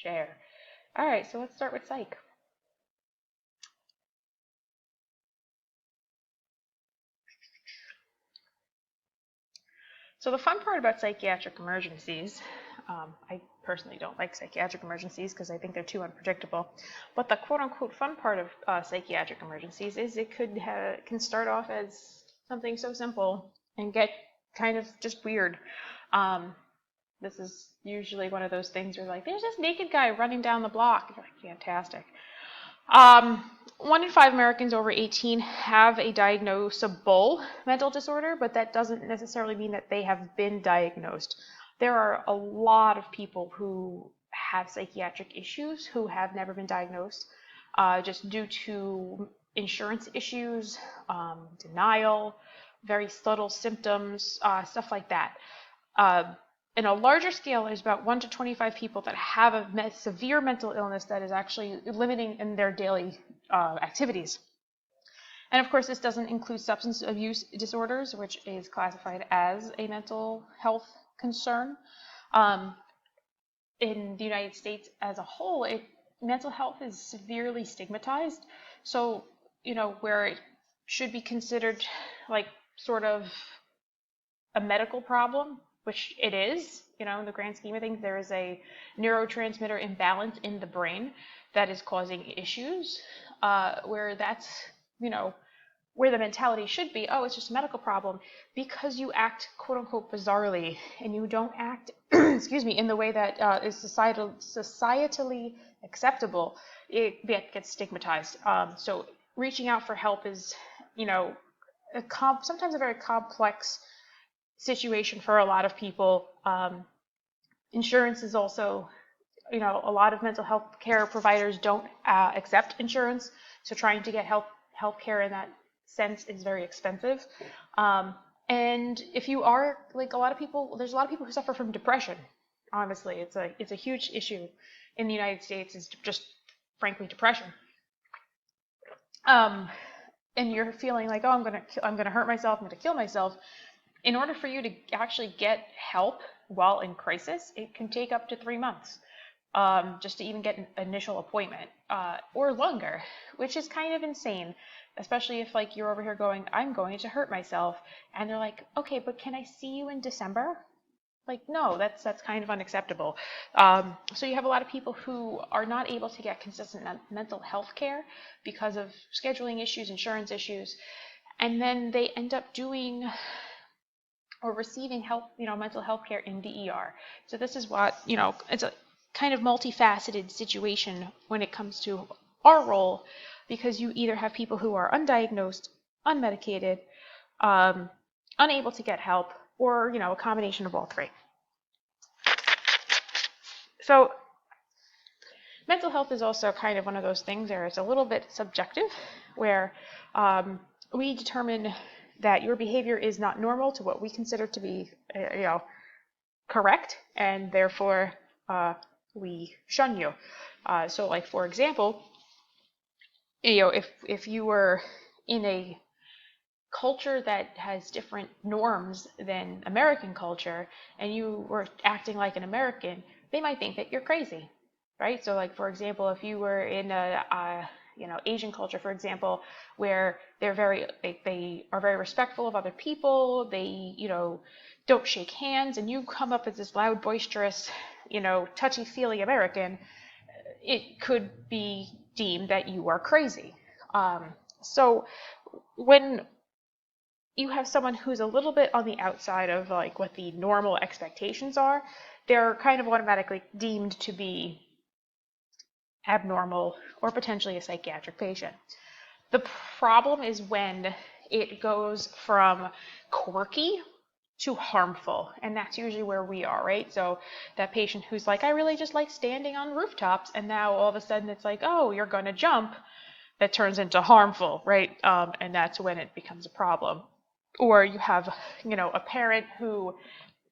Share. All right, so let's start with psych. So the fun part about psychiatric emergencies, I personally don't like psychiatric emergencies because I think they're too unpredictable. But the quote-unquote fun part of psychiatric emergencies is it can start off as something so simple and get kind of just weird. This is usually one of those things where like, there's this naked guy running down the block. You're like, fantastic. 1 in 5 Americans over 18 have a diagnosable mental disorder, but that doesn't necessarily mean that they have been diagnosed. There are a lot of people who have psychiatric issues who have never been diagnosed, just due to insurance issues, denial, very subtle symptoms, stuff like that. In a larger scale, there's about 1 to 25 people that have a severe mental illness that is actually limiting in their daily activities. And of course, this doesn't include substance abuse disorders, which is classified as a mental health concern. In the United States as a whole, mental health is severely stigmatized. So, where it should be considered like sort of a medical problem, which it is, in the grand scheme of things, there is a neurotransmitter imbalance in the brain that is causing issues, where that's, where the mentality should be, oh, it's just a medical problem, because you act quote unquote bizarrely and you don't act, excuse me, in the way that is societally acceptable, it gets stigmatized. So reaching out for help is, sometimes a very complex situation for a lot of people. Insurance is also, a lot of mental health care providers don't accept insurance, so trying to get health care in that sense is very expensive. And if you are like there's a lot of people who suffer from depression. Honestly, it's a huge issue in the United States. Is just frankly depression. And you're feeling like, oh, I'm gonna hurt myself, I'm gonna kill myself. In order for you to actually get help while in crisis, it can take up to 3 months, just to even get an initial appointment, or longer, which is kind of insane, especially if like you're over here going, I'm going to hurt myself, and they're like, okay, but can I see you in December? Like, no, that's kind of unacceptable. So you have a lot of people who are not able to get consistent mental health care because of scheduling issues, insurance issues, and then they end up doing or receiving mental health care in the ER. So this is what, it's a kind of multifaceted situation when it comes to our role, because you either have people who are undiagnosed, unmedicated, unable to get help, or, a combination of all three. So mental health is also kind of one of those things where it's a little bit subjective, where we determine that your behavior is not normal to what we consider to be, correct, and therefore we shun you. So, like for example, if you were in a culture that has different norms than American culture, and you were acting like an American, they might think that you're crazy, right? So, like for example, if you were in Asian culture, for example, where they are very respectful of other people, they, don't shake hands, and you come up as this loud, boisterous, touchy-feely American, it could be deemed that you are crazy. So when you have someone who's a little bit on the outside of like what the normal expectations are, they're kind of automatically deemed to be abnormal or potentially a psychiatric patient. The problem is when it goes from quirky to harmful, and that's usually where we are, right? So that patient who's like, I really just like standing on rooftops, and now all of a sudden it's like, oh, you're gonna jump, that turns into harmful, right? And that's when it becomes a problem. Or you have, a parent who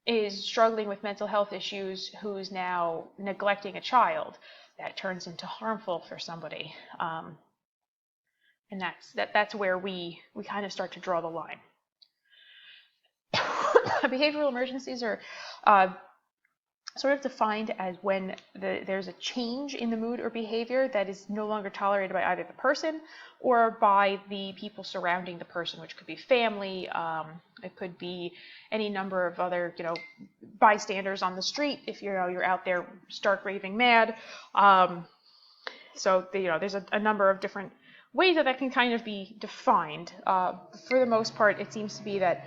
is struggling with mental health issues who's now neglecting a child. That turns into harmful for somebody. And that's where we kind of start to draw the line. Behavioral emergencies are sort of defined as when there's a change in the mood or behavior that is no longer tolerated by either the person or by the people surrounding the person, which could be family, it could be any number of other, bystanders on the street if you're out there stark raving mad. So there's a number of different ways that can kind of be defined. For the most part, it seems to be that,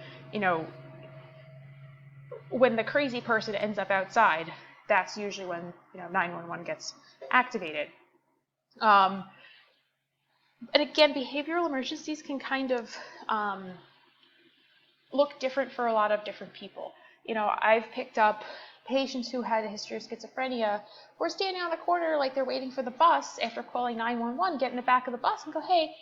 when the crazy person ends up outside, that's usually when 911 gets activated. And again, behavioral emergencies can kind of look different for a lot of different people. I've picked up patients who had a history of schizophrenia who are standing on the corner like they're waiting for the bus after calling 911, get in the back of the bus and go, hey,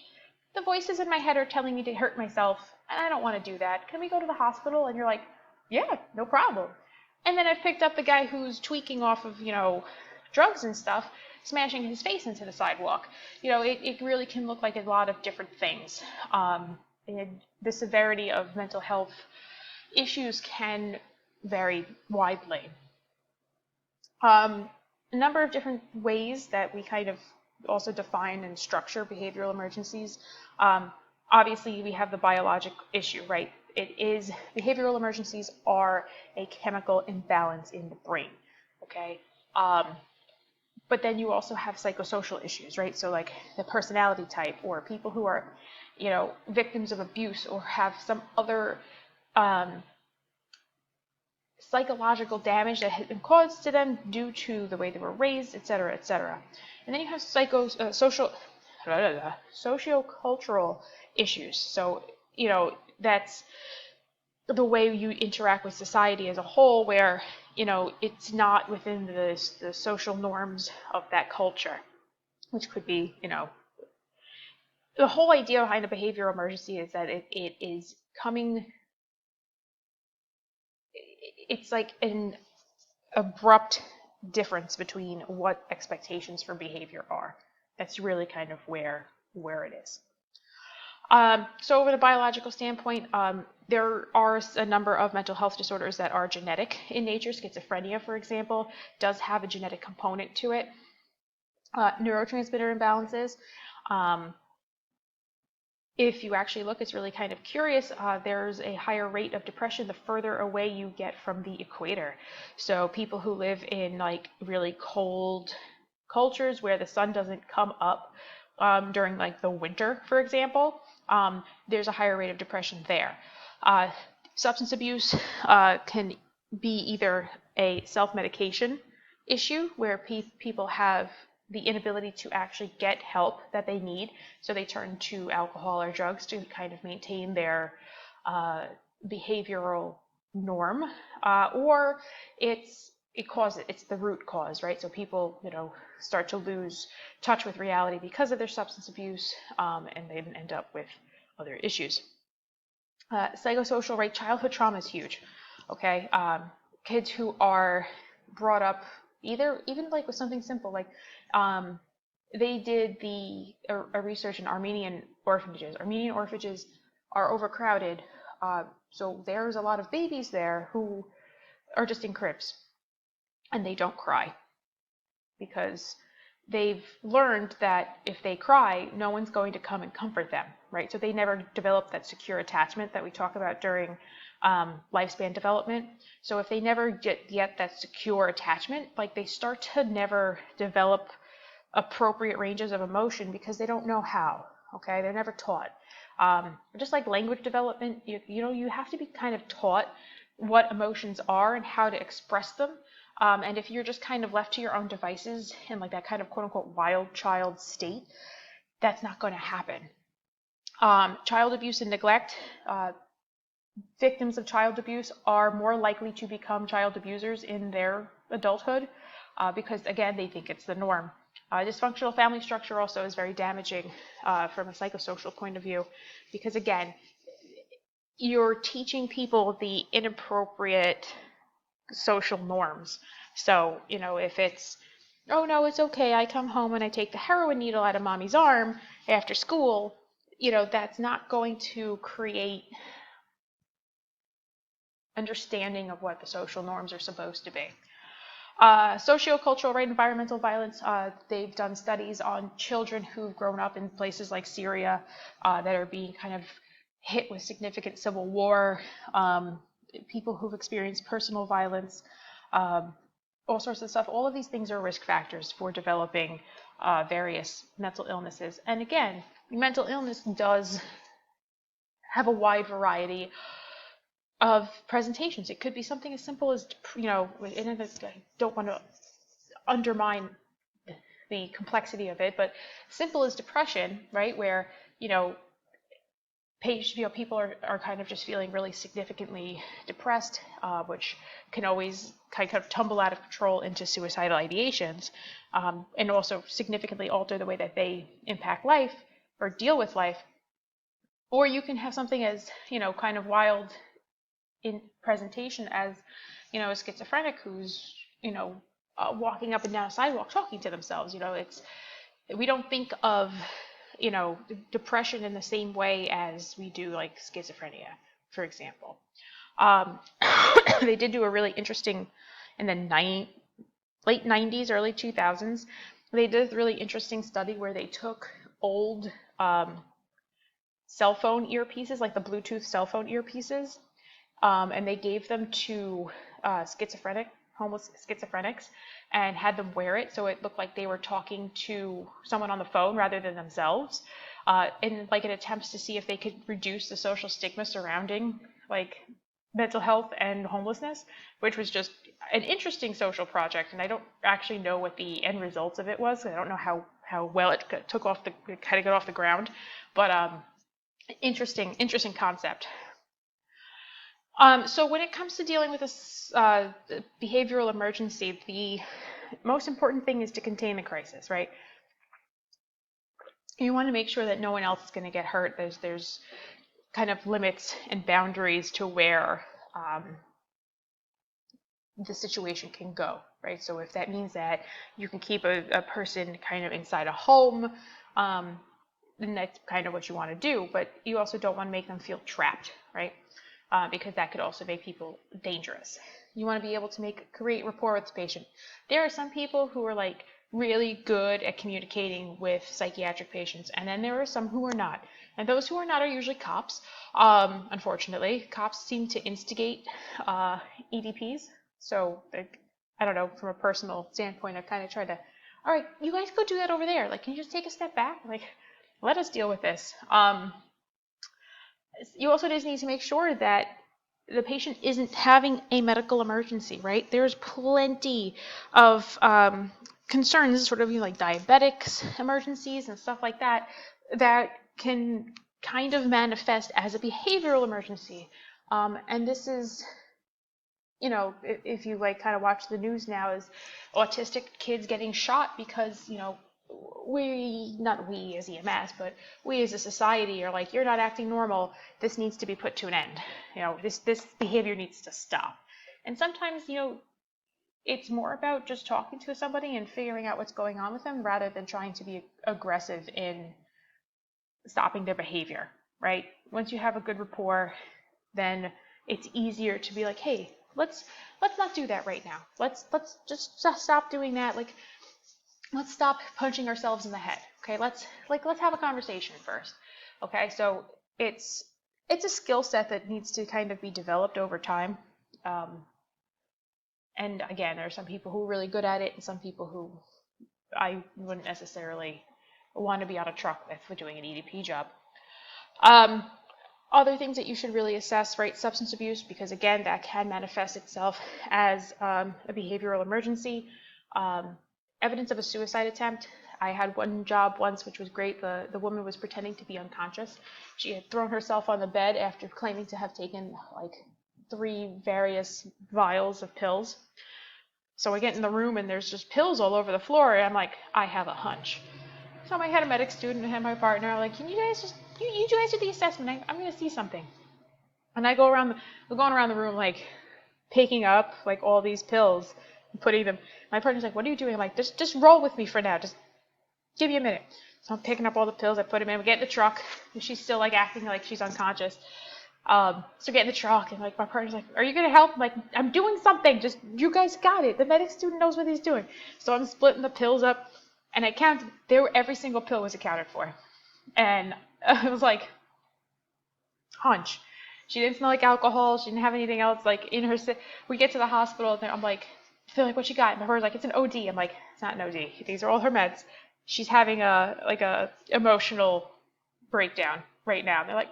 the voices in my head are telling me to hurt myself, and I don't want to do that. Can we go to the hospital? And you're like, yeah, no problem. And then I've picked up the guy who's tweaking off of, drugs and stuff, smashing his face into the sidewalk. It really can look like a lot of different things. And the severity of mental health issues can vary widely. A number of different ways that we kind of also define and structure behavioral emergencies. Obviously, we have the biologic issue, right? Behavioral emergencies are a chemical imbalance in the brain, okay? But then you also have psychosocial issues, right? So like the personality type, or people who are, victims of abuse or have some other psychological damage that has been caused to them due to the way they were raised, etc., etc. And then you have sociocultural issues. So, that's the way you interact with society as a whole, where, it's not within the social norms of that culture, which could be, the whole idea behind a behavioral emergency is that it is coming, it's like an abrupt difference between what expectations for behavior are. That's really kind of where it is. So over the biological standpoint, there are a number of mental health disorders that are genetic in nature. Schizophrenia, for example, does have a genetic component to it. Neurotransmitter imbalances. If you actually look, it's really kind of curious. There's a higher rate of depression the further away you get from the equator. So people who live in like really cold cultures where the sun doesn't come up during like the winter, for example, there's a higher rate of depression there. Substance abuse can be either a self-medication issue where people have the inability to actually get help that they need, so they turn to alcohol or drugs to kind of maintain their behavioral norm, or it's the root cause, right? So people, start to lose touch with reality because of their substance abuse, and they end up with other issues. Psychosocial, right? Childhood trauma is huge. Okay, kids who are brought up even like with something simple like they did a research in Armenian orphanages. Armenian orphanages are overcrowded, so there's a lot of babies there who are just in cribs, and they don't cry because they've learned that if they cry, no one's going to come and comfort them, right? So they never develop that secure attachment that we talk about during lifespan development. So if they never get that secure attachment, like they start to never develop appropriate ranges of emotion because they don't know how, okay? They're never taught. Just like language development, you have to be kind of taught what emotions are and how to express them. And if you're just kind of left to your own devices in like that kind of quote unquote wild child state, that's not going to happen. Child abuse and neglect. Victims of child abuse are more likely to become child abusers in their adulthood because, again, they think it's the norm. Dysfunctional family structure also is very damaging from a psychosocial point of view because, again, you're teaching people the inappropriate social norms. So, if it's, oh no, it's okay, I come home and I take the heroin needle out of mommy's arm after school, that's not going to create understanding of what the social norms are supposed to be. Sociocultural, right, environmental violence. They've done studies on children who've grown up in places like Syria that are being kind of hit with significant civil war, people who've experienced personal violence, all sorts of stuff. All of these things are risk factors for developing various mental illnesses. And again, mental illness does have a wide variety of presentations. It could be something as simple as, and I don't want to undermine the complexity of it, but simple as depression, right, where, people are kind of just feeling really significantly depressed, which can always kind of tumble out of control into suicidal ideations, and also significantly alter the way that they impact life or deal with life. Or you can have something as, kind of wild in presentation as, a schizophrenic who's, walking up and down a sidewalk talking to themselves. We don't think of, depression in the same way as we do like schizophrenia, for example. They did do a really interesting, in the late 90s, early 2000s, they did a really interesting study where they took old cell phone earpieces, like the Bluetooth cell phone earpieces, and they gave them to homeless schizophrenics, and had them wear it so it looked like they were talking to someone on the phone rather than themselves, in like an attempt to see if they could reduce the social stigma surrounding like mental health and homelessness, which was just an interesting social project. And I don't actually know what the end results of it was. I don't know how well it got off the ground, but interesting concept. So when it comes to dealing with this behavioral emergency, the most important thing is to contain the crisis, right? You want to make sure that no one else is going to get hurt. There's kind of limits and boundaries to where the situation can go, right? So if that means that you can keep a person kind of inside a home, then that's kind of what you want to do. But you also don't want to make them feel trapped, right? Because that could also make people dangerous. You want to be able to create rapport with the patient. There are some people who are like really good at communicating with psychiatric patients, and then there are some who are not. And those who are not are usually cops. Unfortunately, cops seem to instigate EDPs. So I don't know, from a personal standpoint, I've kind of tried to, all right, you guys go do that over there. Like, can you just take a step back? Like, let us deal with this. You also just need to make sure that the patient isn't having a medical emergency, right? There's plenty of concerns, sort of like diabetics emergencies and stuff like that, that can kind of manifest as a behavioral emergency. And this is, if you like kind of watch the news now, is autistic kids getting shot because, not we as EMS, but we as a society are like, you're not acting normal. This needs to be put to an end. This behavior needs to stop. And sometimes, it's more about just talking to somebody and figuring out what's going on with them rather than trying to be aggressive in stopping their behavior, right? Once you have a good rapport, then it's easier to be like, hey, let's not do that right now. Let's just stop doing that. Like, let's stop punching ourselves in the head. Okay, let's have a conversation first. Okay, so it's a skill set that needs to kind of be developed over time. And again, there are some people who are really good at it, and some people who I wouldn't necessarily want to be on a truck with for doing an EDP job. Other things that you should really assess, right? Substance abuse, because again, that can manifest itself as a behavioral emergency. Evidence of a suicide attempt. I had one job once, which was great. The woman was pretending to be unconscious. She had thrown herself on the bed after claiming to have taken like 3 various vials of pills. So I get in the room and there's just pills all over the floor, and I'm like, I have a hunch. So I had a medic student and my partner. I'm like, can you guys just you guys do the assessment? I'm going to see something. And we're going around the room like picking up like all these pills and putting them. My partner's like, what are you doing? I'm like, just roll with me for now. Just give me a minute. So I'm picking up all the pills. I put them in. We get in the truck, and she's still like acting like she's unconscious. So get in the truck, and like my partner's like, "Are you gonna help?" I'm like, "I'm doing something. Just you guys got it. The medic student knows what he's doing." So I'm splitting the pills up, and I counted. Every single pill was accounted for, and I was like, hunch. She didn't smell like alcohol. She didn't have anything else. Like in her, we get to the hospital, and I'm like, "Feel like what you got?" And my partner's like, "It's an OD." I'm like, "It's not an OD. These are all her meds. She's having a emotional breakdown right now." And they're like.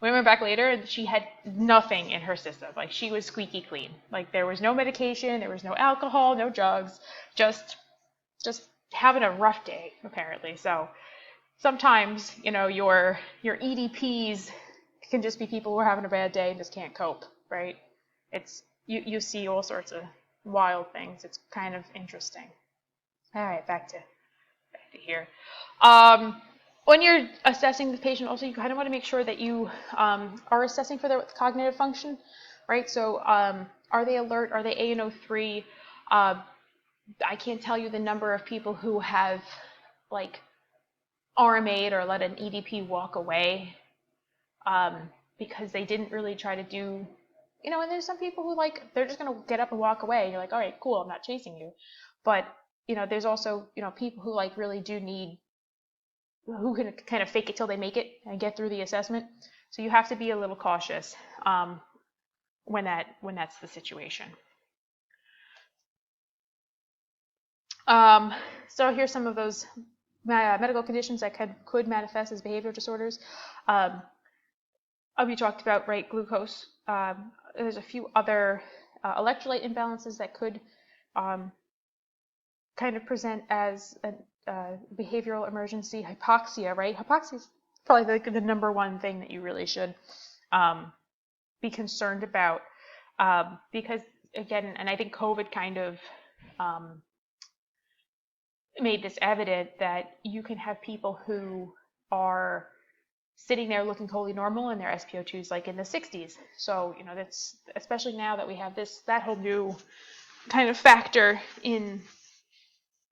We went back later and she had nothing in her system. Like she was squeaky clean. Like there was no medication, there was no alcohol, no drugs, just having a rough day apparently. So sometimes, your EDPs can just be people who are having a bad day and just can't cope, right? It's you see all sorts of wild things. It's kind of interesting. All right, back to here. When you're assessing the patient, also you kind of want to make sure that you are assessing for their cognitive function, right? So are they alert? Are they ANO3? I can't tell you the number of people who have like RMA'd or let an EDP walk away because they didn't really try to do, and there's some people who they're just going to get up and walk away. You're like, all right, cool, I'm not chasing you. But, there's also, people who really do need, who can kind of fake it till they make it and get through the assessment. So you have to be a little cautious when that's the situation. So here's some of those medical conditions that could manifest as behavioral disorders. We talked about, right, glucose. There's a few other electrolyte imbalances that could kind of present as a behavioral emergency. Hypoxia, right? Hypoxia is probably the number one thing that you really should be concerned about because, again, and I think COVID kind of made this evident that you can have people who are sitting there looking totally normal and their SpO2 is like in the 60s. So, that's especially now that we have that whole new kind of factor in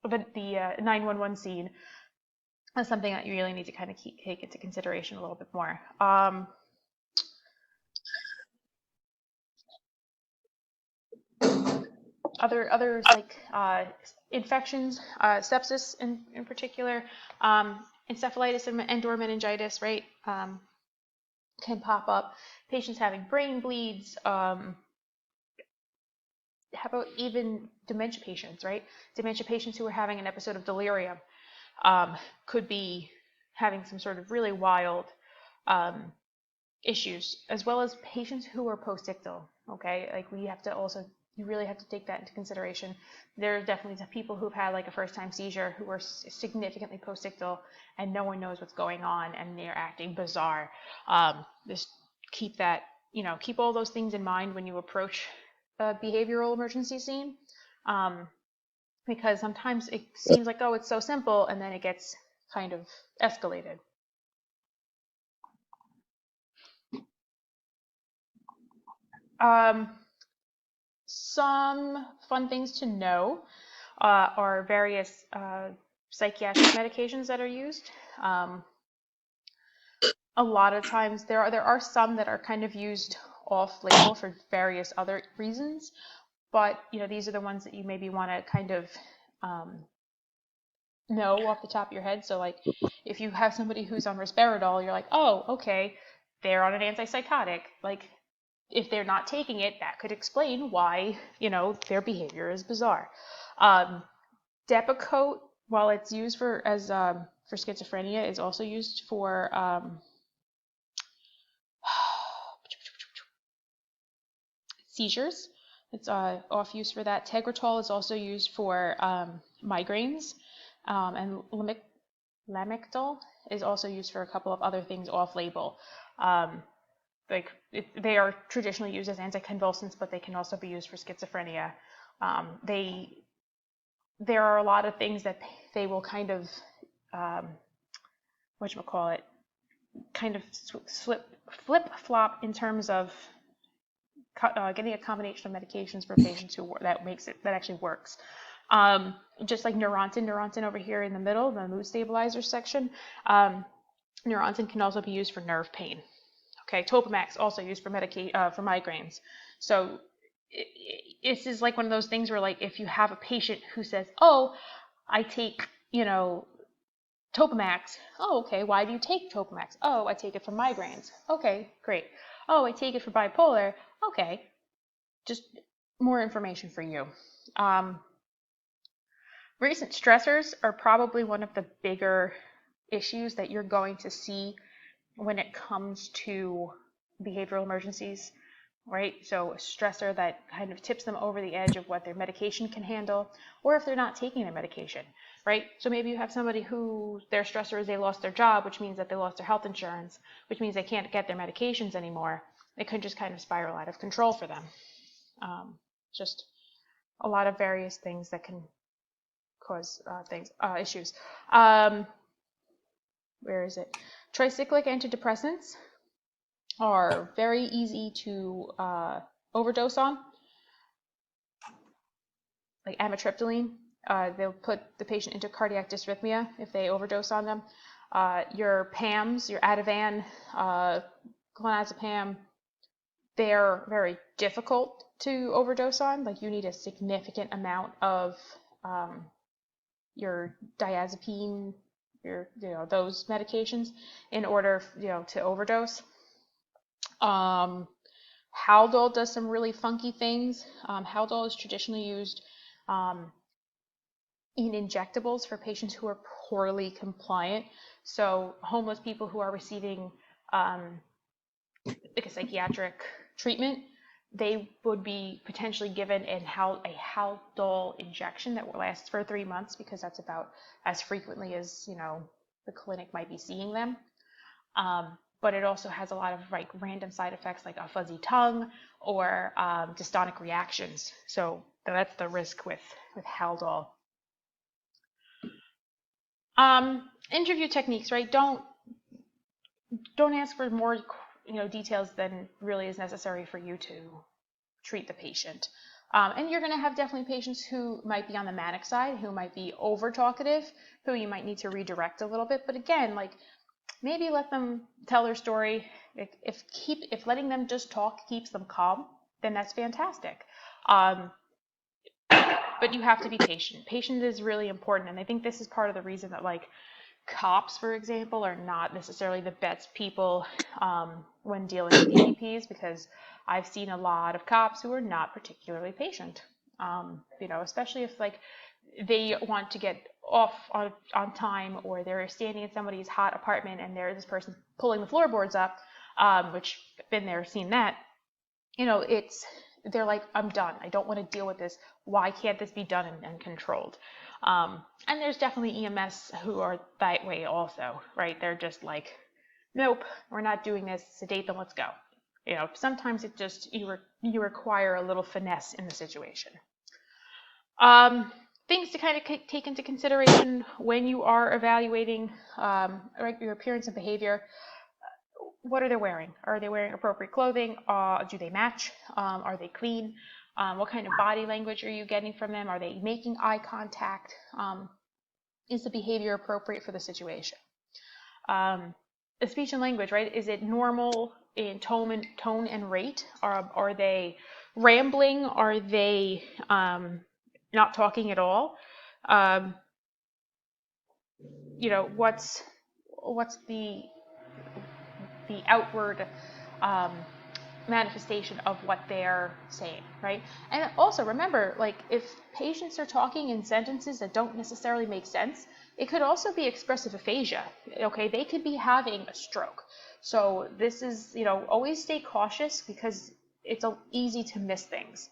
the 911 scene. That's something that you really need to kind of take into consideration a little bit more. Others like infections, sepsis in particular, encephalitis and endorphin meningitis, right, can pop up. Patients having brain bleeds. How about even dementia patients, right? Dementia patients who are having an episode of delirium could be having some sort of really wild issues, as well as patients who are postictal, okay? Like you really have to take that into consideration. There are definitely people who've had like a first-time seizure who are significantly postictal and no one knows what's going on and they're acting bizarre. Just keep all those things in mind when you approach a behavioral emergency scene, because sometimes it seems like, oh, it's so simple, and then it gets kind of escalated. Some fun things to know are various psychiatric medications that are used. A lot of times there are some that are kind of used off-label for various other reasons, but these are the ones that you maybe want to kind of know off the top of your head. So like if you have somebody who's on risperidol, you're like, oh, okay, they're on an antipsychotic. Like if they're not taking it, that could explain why, their behavior is bizarre. Depakote, while it's used for schizophrenia, is also used for seizures. It's off use for that. Tegretol is also used for migraines, and Lamictal is also used for a couple of other things off-label. They are traditionally used as anticonvulsants, but they can also be used for schizophrenia. There are a lot of things that they will kind of, kind of flip-flop in terms of getting a combination of medications for patients that actually works. Just like Neurontin over here in the middle, the mood stabilizer section. Neurontin can also be used for nerve pain. Okay, Topamax also used for for migraines. So this is like one of those things where, like, if you have a patient who says, "Oh, I take, Topamax." "Oh, okay. Why do you take Topamax?" "Oh, I take it for migraines." "Okay, great." "Oh, I take it for bipolar." "Okay." Just more information for you. Recent stressors are probably one of the bigger issues that you're going to see when it comes to behavioral emergencies, right? So a stressor that kind of tips them over the edge of what their medication can handle, or if they're not taking their medication, right? So maybe you have somebody who their stressor is they lost their job, which means that they lost their health insurance, which means they can't get their medications anymore. It could just kind of spiral out of control for them. Just a lot of various things that can cause issues. Where is it? Tricyclic antidepressants are very easy to overdose on, like amitriptyline. They'll put the patient into cardiac dysrhythmia if they overdose on them. Your PAMs, your Ativan, clonazepam, they're very difficult to overdose on. Like, you need a significant amount of your diazepam, those medications in order, to overdose. Haldol does some really funky things. Haldol is traditionally used in injectables for patients who are poorly compliant. So homeless people who are receiving like a psychiatric treatment, they would be potentially given a Haldol injection that lasts for 3 months, because that's about as frequently as the clinic might be seeing them. But it also has a lot of like random side effects, like a fuzzy tongue or dystonic reactions. So that's the risk with Haldol. Interview techniques, right? Don't ask for more details than really is necessary for you to treat the patient. And you're going to have definitely patients who might be on the manic side, who might be over talkative, who you might need to redirect a little bit. But again, like, maybe let them tell their story. If letting them just talk keeps them calm, then that's fantastic. But you have to be patient. Patience is really important, and I think this is part of the reason that, like, cops, for example, are not necessarily the best people when dealing with EVPs, because I've seen a lot of cops who are not particularly patient. Especially if, like, they want to get off on time, or they're standing in somebody's hot apartment and there's this person pulling the floorboards up, which I've been there, seen that. They're like, "I'm done. I don't want to deal with this. Why can't this be done and controlled?" And there's definitely EMS who are that way also, right? They're just like, "Nope, we're not doing this. Sedate them. Let's go." Sometimes it just you require a little finesse in the situation. Things to kind of take into consideration when you are evaluating your appearance and behavior. What are they wearing? Are they wearing appropriate clothing? Do they match? Are they clean? What kind of body language are you getting from them? Are they making eye contact? Is the behavior appropriate for the situation? The speech and language, right? Is it normal in tone and rate? Are they rambling? Are they not talking at all? What's the outward manifestation of what they're saying, right? And also remember, like, if patients are talking in sentences that don't necessarily make sense, it could also be expressive aphasia. Okay, they could be having a stroke. So this is, always stay cautious, because it's easy to miss things.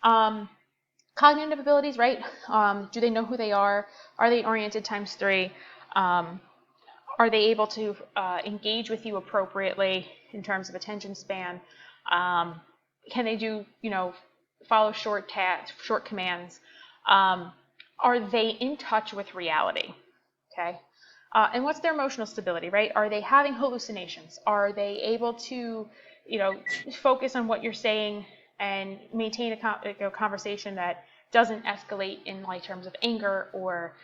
Cognitive abilities, right? Do they know who they are? Are they oriented ×3? Are they able to engage with you appropriately in terms of attention span? Can they do, follow short commands? Are they in touch with reality? Okay. And what's their emotional stability, right? Are they having hallucinations? Are they able to, focus on what you're saying and maintain a conversation that doesn't escalate in, like, terms of anger or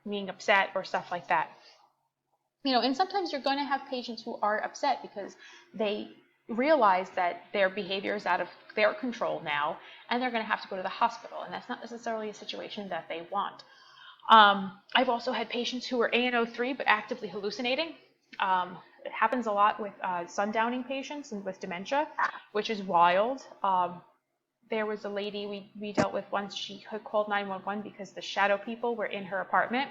being upset or stuff like that? And sometimes you're going to have patients who are upset because they realize that their behavior is out of their control now, and they're going to have to go to the hospital, and that's not necessarily a situation that they want. I've also had patients who are ANO3 but actively hallucinating. It happens a lot with sundowning patients and with dementia, which is wild. There was a lady we dealt with once. She had called 911 because the shadow people were in her apartment,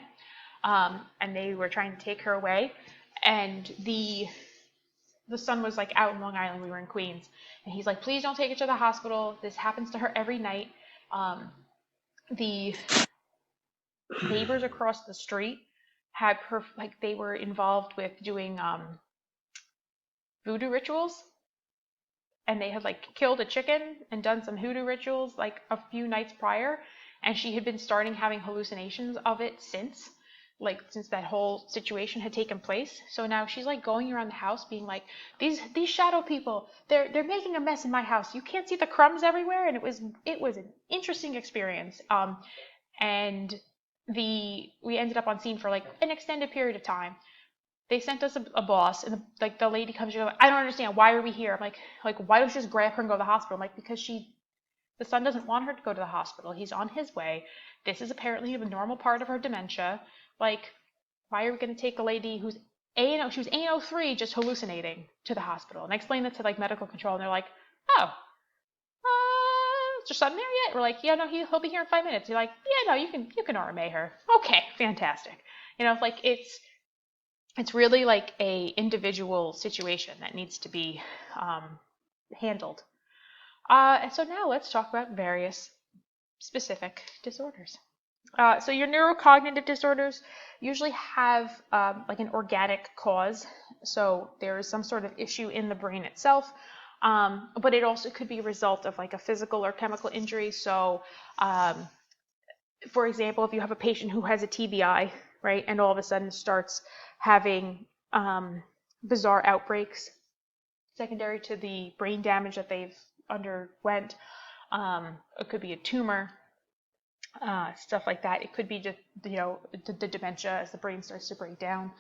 and they were trying to take her away. And the son was like out in Long Island. We were in Queens, and he's like, "Please don't take her to the hospital. This happens to her every night." The neighbors across the street had they were involved with doing voodoo rituals, and they had like killed a chicken and done some hoodoo rituals like a few nights prior, and she had been starting having hallucinations of it since that whole situation had taken place. So now she's like going around the house being like, these shadow people, they're making a mess in my house. You can't see the crumbs everywhere. And it was an interesting experience. And we ended up on scene for like an extended period of time. They sent us a boss, and the lady comes, she's like, I don't understand, why are we here? I'm like, why don't you just grab her and go to the hospital? I'm like, because the son doesn't want her to go to the hospital. He's on his way. This is apparently a normal part of her dementia. Like, why are we going to take a lady who's she was ANO3 just hallucinating to the hospital? And I explained that to like medical control, and they're like, oh, is your son there yet? We're like, yeah, no, he'll be here in 5 minutes. You're like, yeah, no, you can RMA her. Okay, fantastic. Like it's really like a individual situation that needs to be handled. And so now let's talk about various specific disorders. So your neurocognitive disorders usually have like an organic cause. So there is some sort of issue in the brain itself, but it also could be a result of like a physical or chemical injury. So for example, if you have a patient who has a TBI, right, and all of a sudden starts having bizarre outbreaks secondary to the brain damage that they've underwent, it could be a tumor, stuff like that. It could be just, the dementia as the brain starts to break down.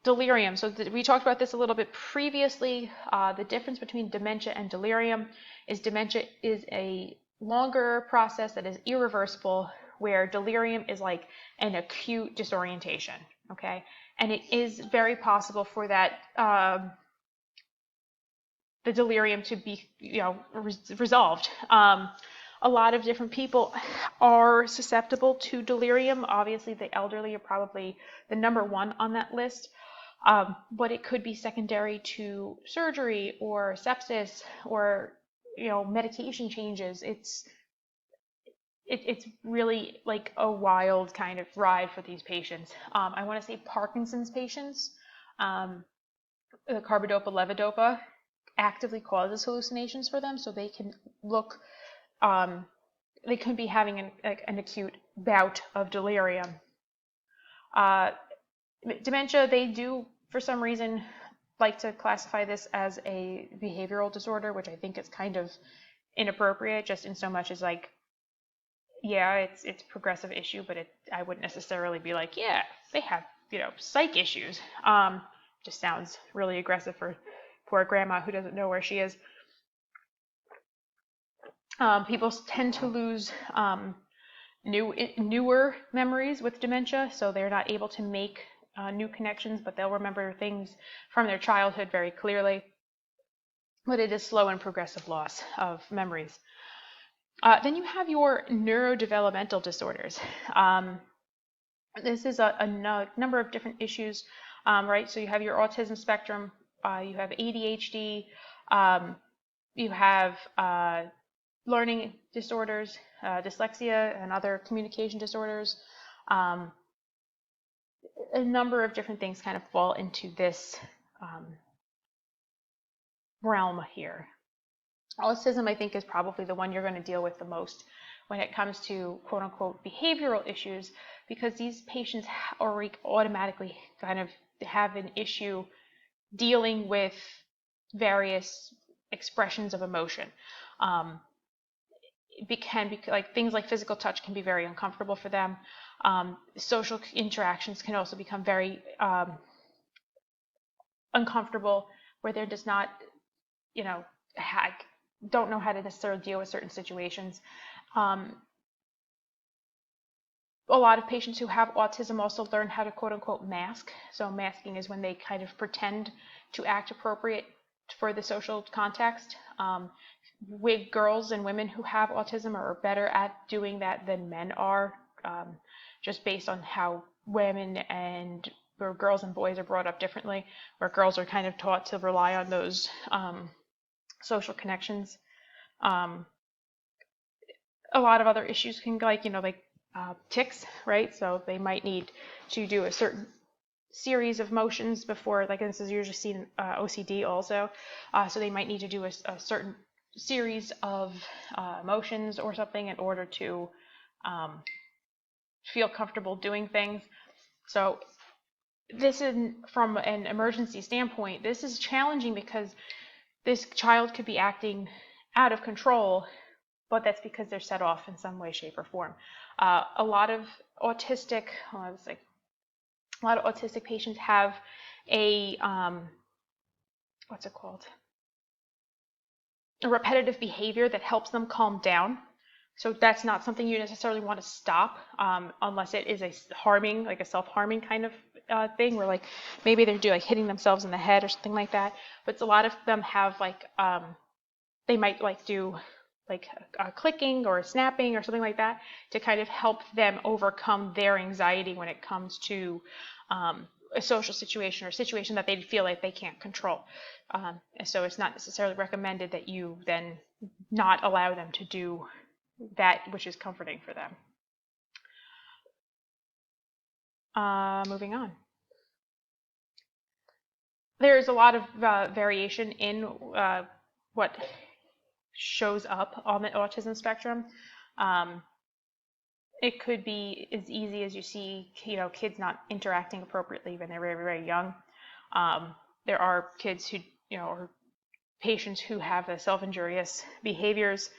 Delirium. So we talked about this a little bit previously. The difference between dementia and delirium is dementia is a longer process that is irreversible, where delirium is like an acute disorientation. Okay, and it is very possible for that the delirium to be resolved. A lot of different people are susceptible to delirium. Obviously, the elderly are probably the number one on that list. But it could be secondary to surgery or sepsis or medication changes. It's really like a wild kind of ride for these patients. I want to say Parkinson's patients, the carbidopa levodopa actively causes hallucinations for them, so they can look. They could be having an acute bout of delirium. Dementia, they do, for some reason, like to classify this as a behavioral disorder, which I think is kind of inappropriate, just in so much as like, yeah, it's a progressive issue, but I wouldn't necessarily be like, yeah, they have, psych issues. Just sounds really aggressive for poor grandma who doesn't know where she is. People tend to lose newer memories with dementia, so they're not able to make new connections, but they'll remember things from their childhood very clearly. But it is slow and progressive loss of memories. Then you have your neurodevelopmental disorders. This is a number of different issues, right? So you have your autism spectrum, you have ADHD, you have learning disorders, dyslexia, and other communication disorders. A number of different things kind of fall into this realm here. Autism, I think, is probably the one you're going to deal with the most when it comes to quote-unquote behavioral issues, because these patients automatically kind of have an issue dealing with various expressions of emotion. It can be like things like physical touch can be very uncomfortable for them. Social interactions can also become very uncomfortable, where they're just not, don't know how to necessarily deal with certain situations. A lot of patients who have autism also learn how to quote unquote mask. So masking is when they kind of pretend to act appropriate for the social context. With girls and women who have autism are better at doing that than men are, just based on how women and or girls and boys are brought up differently, where girls are kind of taught to rely on those social connections. A lot of other issues can like tics, right? So they might need to do a certain series of motions before, like this is usually seen in OCD also. So they might need to do a certain series of motions or something in order to feel comfortable doing things. So this is, from an emergency standpoint, this is challenging because this child could be acting out of control, but that's because they're set off in some way, shape, or form. A lot of autistic patients have a what's it called? A repetitive behavior that helps them calm down. So that's not something you necessarily want to stop, unless it is a harming, like a self-harming kind of thing, where like maybe they're like hitting themselves in the head or something like that. But a lot of them have like they might like do like a clicking or a snapping or something like that to kind of help them overcome their anxiety when it comes to a social situation or a situation that they feel like they can't control. So it's not necessarily recommended that you then not allow them to do that which is comforting for them. Moving on. There's a lot of variation in what shows up on the autism spectrum. It could be as easy as you see, kids not interacting appropriately when they're very, very young. There are kids who, or patients who have self-injurious behaviors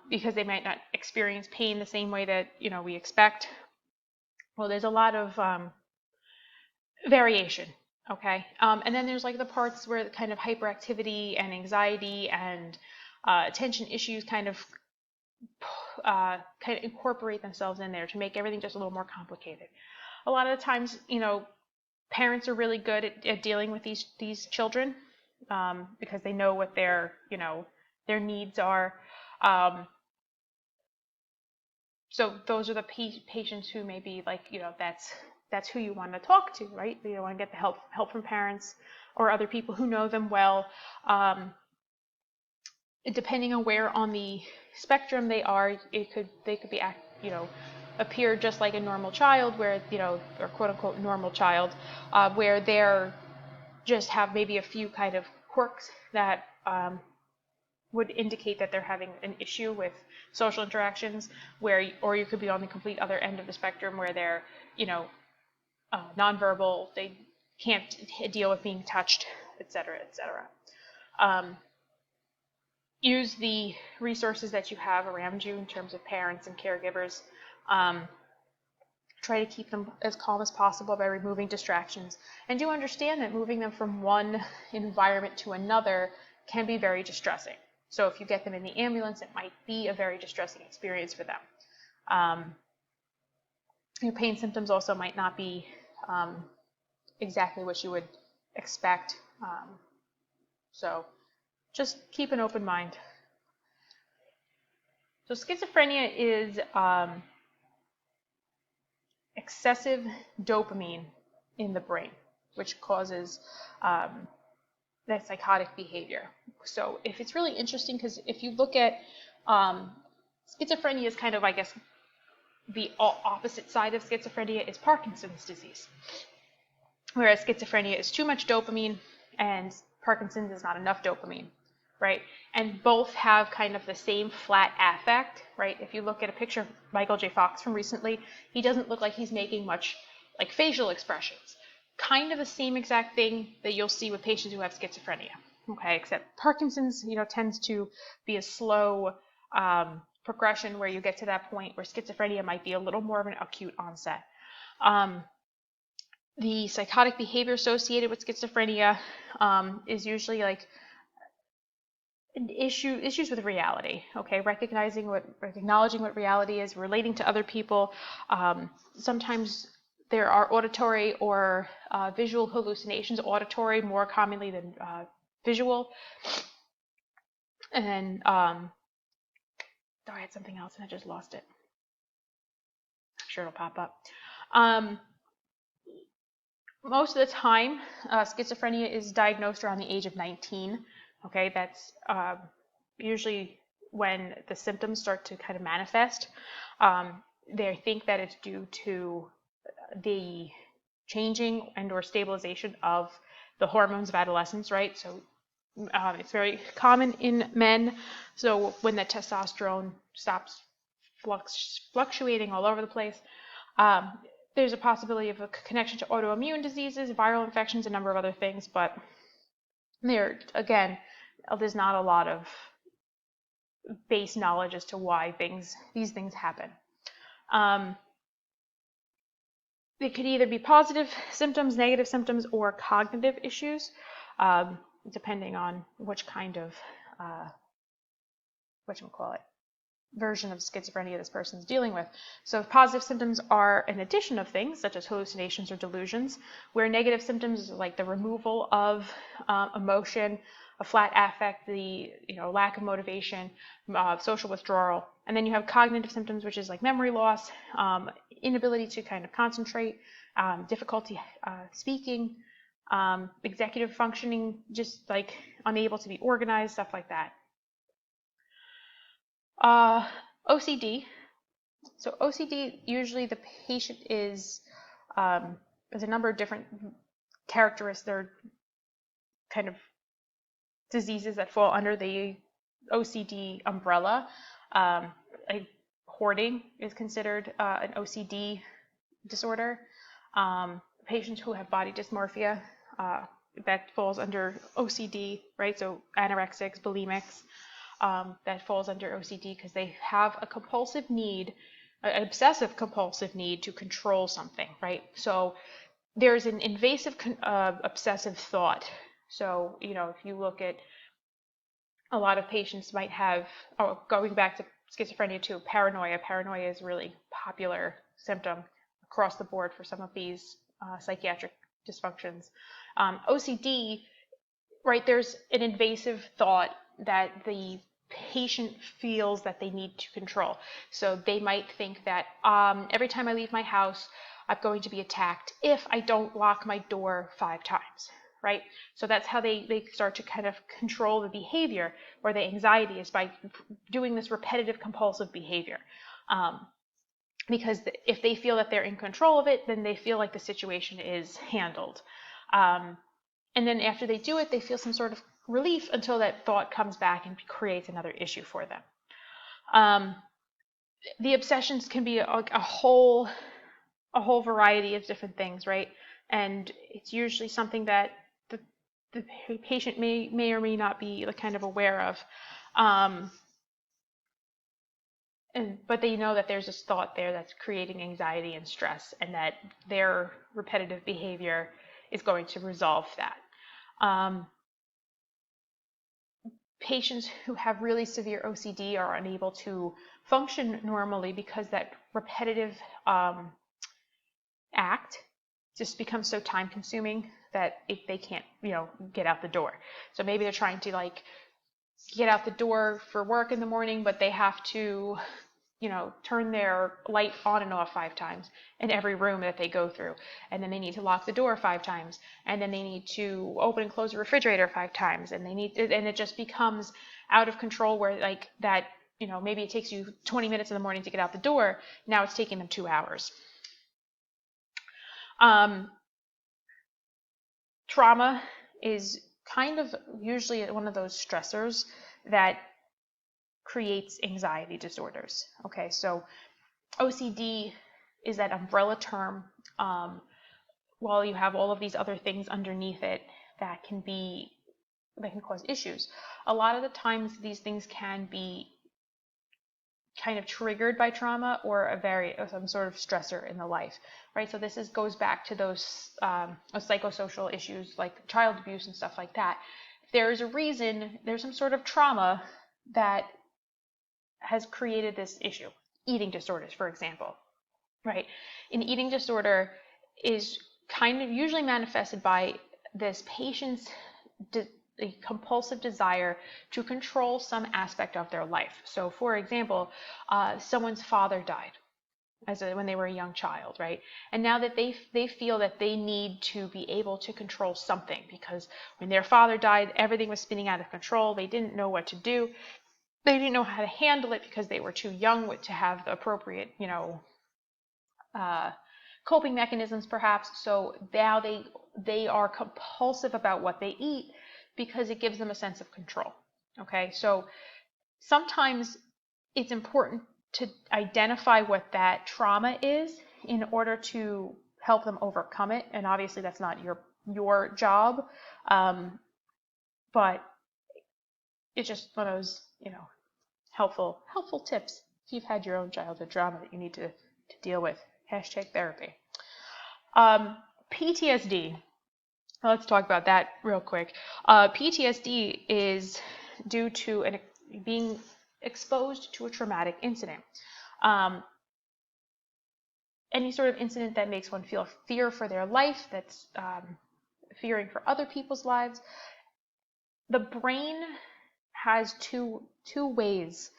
because they might not experience pain the same way that, we expect. Well, there's a lot of variation, okay? And then there's like the parts where kind of hyperactivity and anxiety and attention issues kind of incorporate themselves in there to make everything just a little more complicated. A lot of the times, parents are really good at dealing with these children because they know what their needs are. So those are the patients who maybe like, that's who you want to talk to, right? You want to get the help from parents or other people who know them well. Depending on where on the spectrum they are, they could be appear just like a normal child, where or quote unquote normal child, where they're just have maybe a few kind of quirks that would indicate that they're having an issue with social interactions, or you could be on the complete other end of the spectrum where they're nonverbal, they can't deal with being touched, etc., etc. Use the resources that you have around you in terms of parents and caregivers. Try to keep them as calm as possible by removing distractions. And do understand that moving them from one environment to another can be very distressing. So if you get them in the ambulance, it might be a very distressing experience for them. Your pain symptoms also might not be exactly what you would expect. So just keep an open mind. So schizophrenia is excessive dopamine in the brain, which causes that psychotic behavior. So if it's really interesting, because if you look at schizophrenia is kind of, I guess, the opposite side of schizophrenia is Parkinson's disease. Whereas schizophrenia is too much dopamine and Parkinson's is not enough dopamine, right? And both have kind of the same flat affect, right? If you look at a picture of Michael J. Fox from recently, he doesn't look like he's making much like facial expressions. Kind of the same exact thing that you'll see with patients who have schizophrenia, okay? Except Parkinson's, tends to be a slow progression where you get to that point where schizophrenia might be a little more of an acute onset. The psychotic behavior associated with schizophrenia is usually like issues with reality. Okay, acknowledging what reality is, relating to other people. Sometimes there are auditory or visual hallucinations. Auditory more commonly than visual. And then I had something else and I just lost it. I'm sure it'll pop up. Most of the time, schizophrenia is diagnosed around the age of 19. Okay, that's usually when the symptoms start to kind of manifest. They think that it's due to the changing and or stabilization of the hormones of adolescence, right? So it's very common in men. So when the testosterone stops fluctuating all over the place, there's a possibility of a connection to autoimmune diseases, viral infections, a number of other things, but there's not a lot of base knowledge as to why these things happen. It could either be positive symptoms, negative symptoms, or cognitive issues, depending on which kind of version of schizophrenia this person is dealing with. So positive symptoms are an addition of things such as hallucinations or delusions, where negative symptoms is like the removal of emotion, a flat affect, the lack of motivation, social withdrawal. And then you have cognitive symptoms, which is like memory loss, inability to kind of concentrate, difficulty speaking, executive functioning, just like unable to be organized, stuff like that. OCD. So OCD, usually the patient is, there's a number of different characteristics, there are kind of diseases that fall under the OCD umbrella. Hoarding is considered an OCD disorder. Patients who have body dysmorphia, that falls under OCD, right? So anorexics, bulimics, that falls under OCD because they have a compulsive need, an obsessive compulsive need to control something, right? So there's an invasive obsessive thought. So, if you look at a lot of patients might have, going back to schizophrenia too, paranoia. Paranoia is a really popular symptom across the board for some of these psychiatric dysfunctions. OCD, right, there's an invasive thought that the patient feels that they need to control. So they might think that every time I leave my house, I'm going to be attacked if I don't lock my door 5 times, right? So that's how they start to kind of control the behavior or the anxiety, is by doing this repetitive compulsive behavior. Because if they feel that they're in control of it, then they feel like the situation is handled. And then after they do it, they feel some sort of relief until that thought comes back and creates another issue for them. The obsessions can be a whole variety of different things, right? And it's usually something that the patient may or may not be kind of aware of. But they know that there's this thought there that's creating anxiety and stress, and that their repetitive behavior is going to resolve that. Patients who have really severe OCD are unable to function normally because that repetitive act just becomes so time consuming that they can't, get out the door. So maybe they're trying to get out the door for work in the morning, but they have to, turn their light on and off 5 times in every room that they go through. And then they need to lock the door 5 times. And then they need to open and close the refrigerator 5 times. And and it just becomes out of control, where that, maybe it takes you 20 minutes in the morning to get out the door. Now it's taking them 2 hours. Trauma is kind of usually one of those stressors that creates anxiety disorders. Okay, so OCD is that umbrella term, while you have all of these other things underneath it that can cause issues. A lot of the times these things can be kind of triggered by trauma or some sort of stressor in the life, right? So this goes back to those psychosocial issues like child abuse and stuff like that. There's a reason, there's some sort of trauma that has created this issue. Eating disorders, for example, right? An eating disorder is kind of usually manifested by this patient's a compulsive desire to control some aspect of their life. So, for example, someone's father died when they were a young child, right? And now that they feel that they need to be able to control something, because when their father died, everything was spinning out of control. They didn't know what to do. They didn't know how to handle it because they were too young to have the appropriate, coping mechanisms, perhaps. So now they are compulsive about what they eat because it gives them a sense of control. Okay, so sometimes it's important to identify what that trauma is in order to help them overcome it. And obviously that's not your job, but it's just one of those, helpful tips if you've had your own childhood trauma that you need to deal with. #therapy. PTSD. Let's talk about that real quick. PTSD is due to being exposed to a traumatic incident. Any sort of incident that makes one feel fear for their life, that's fearing for other people's lives. The brain has two ways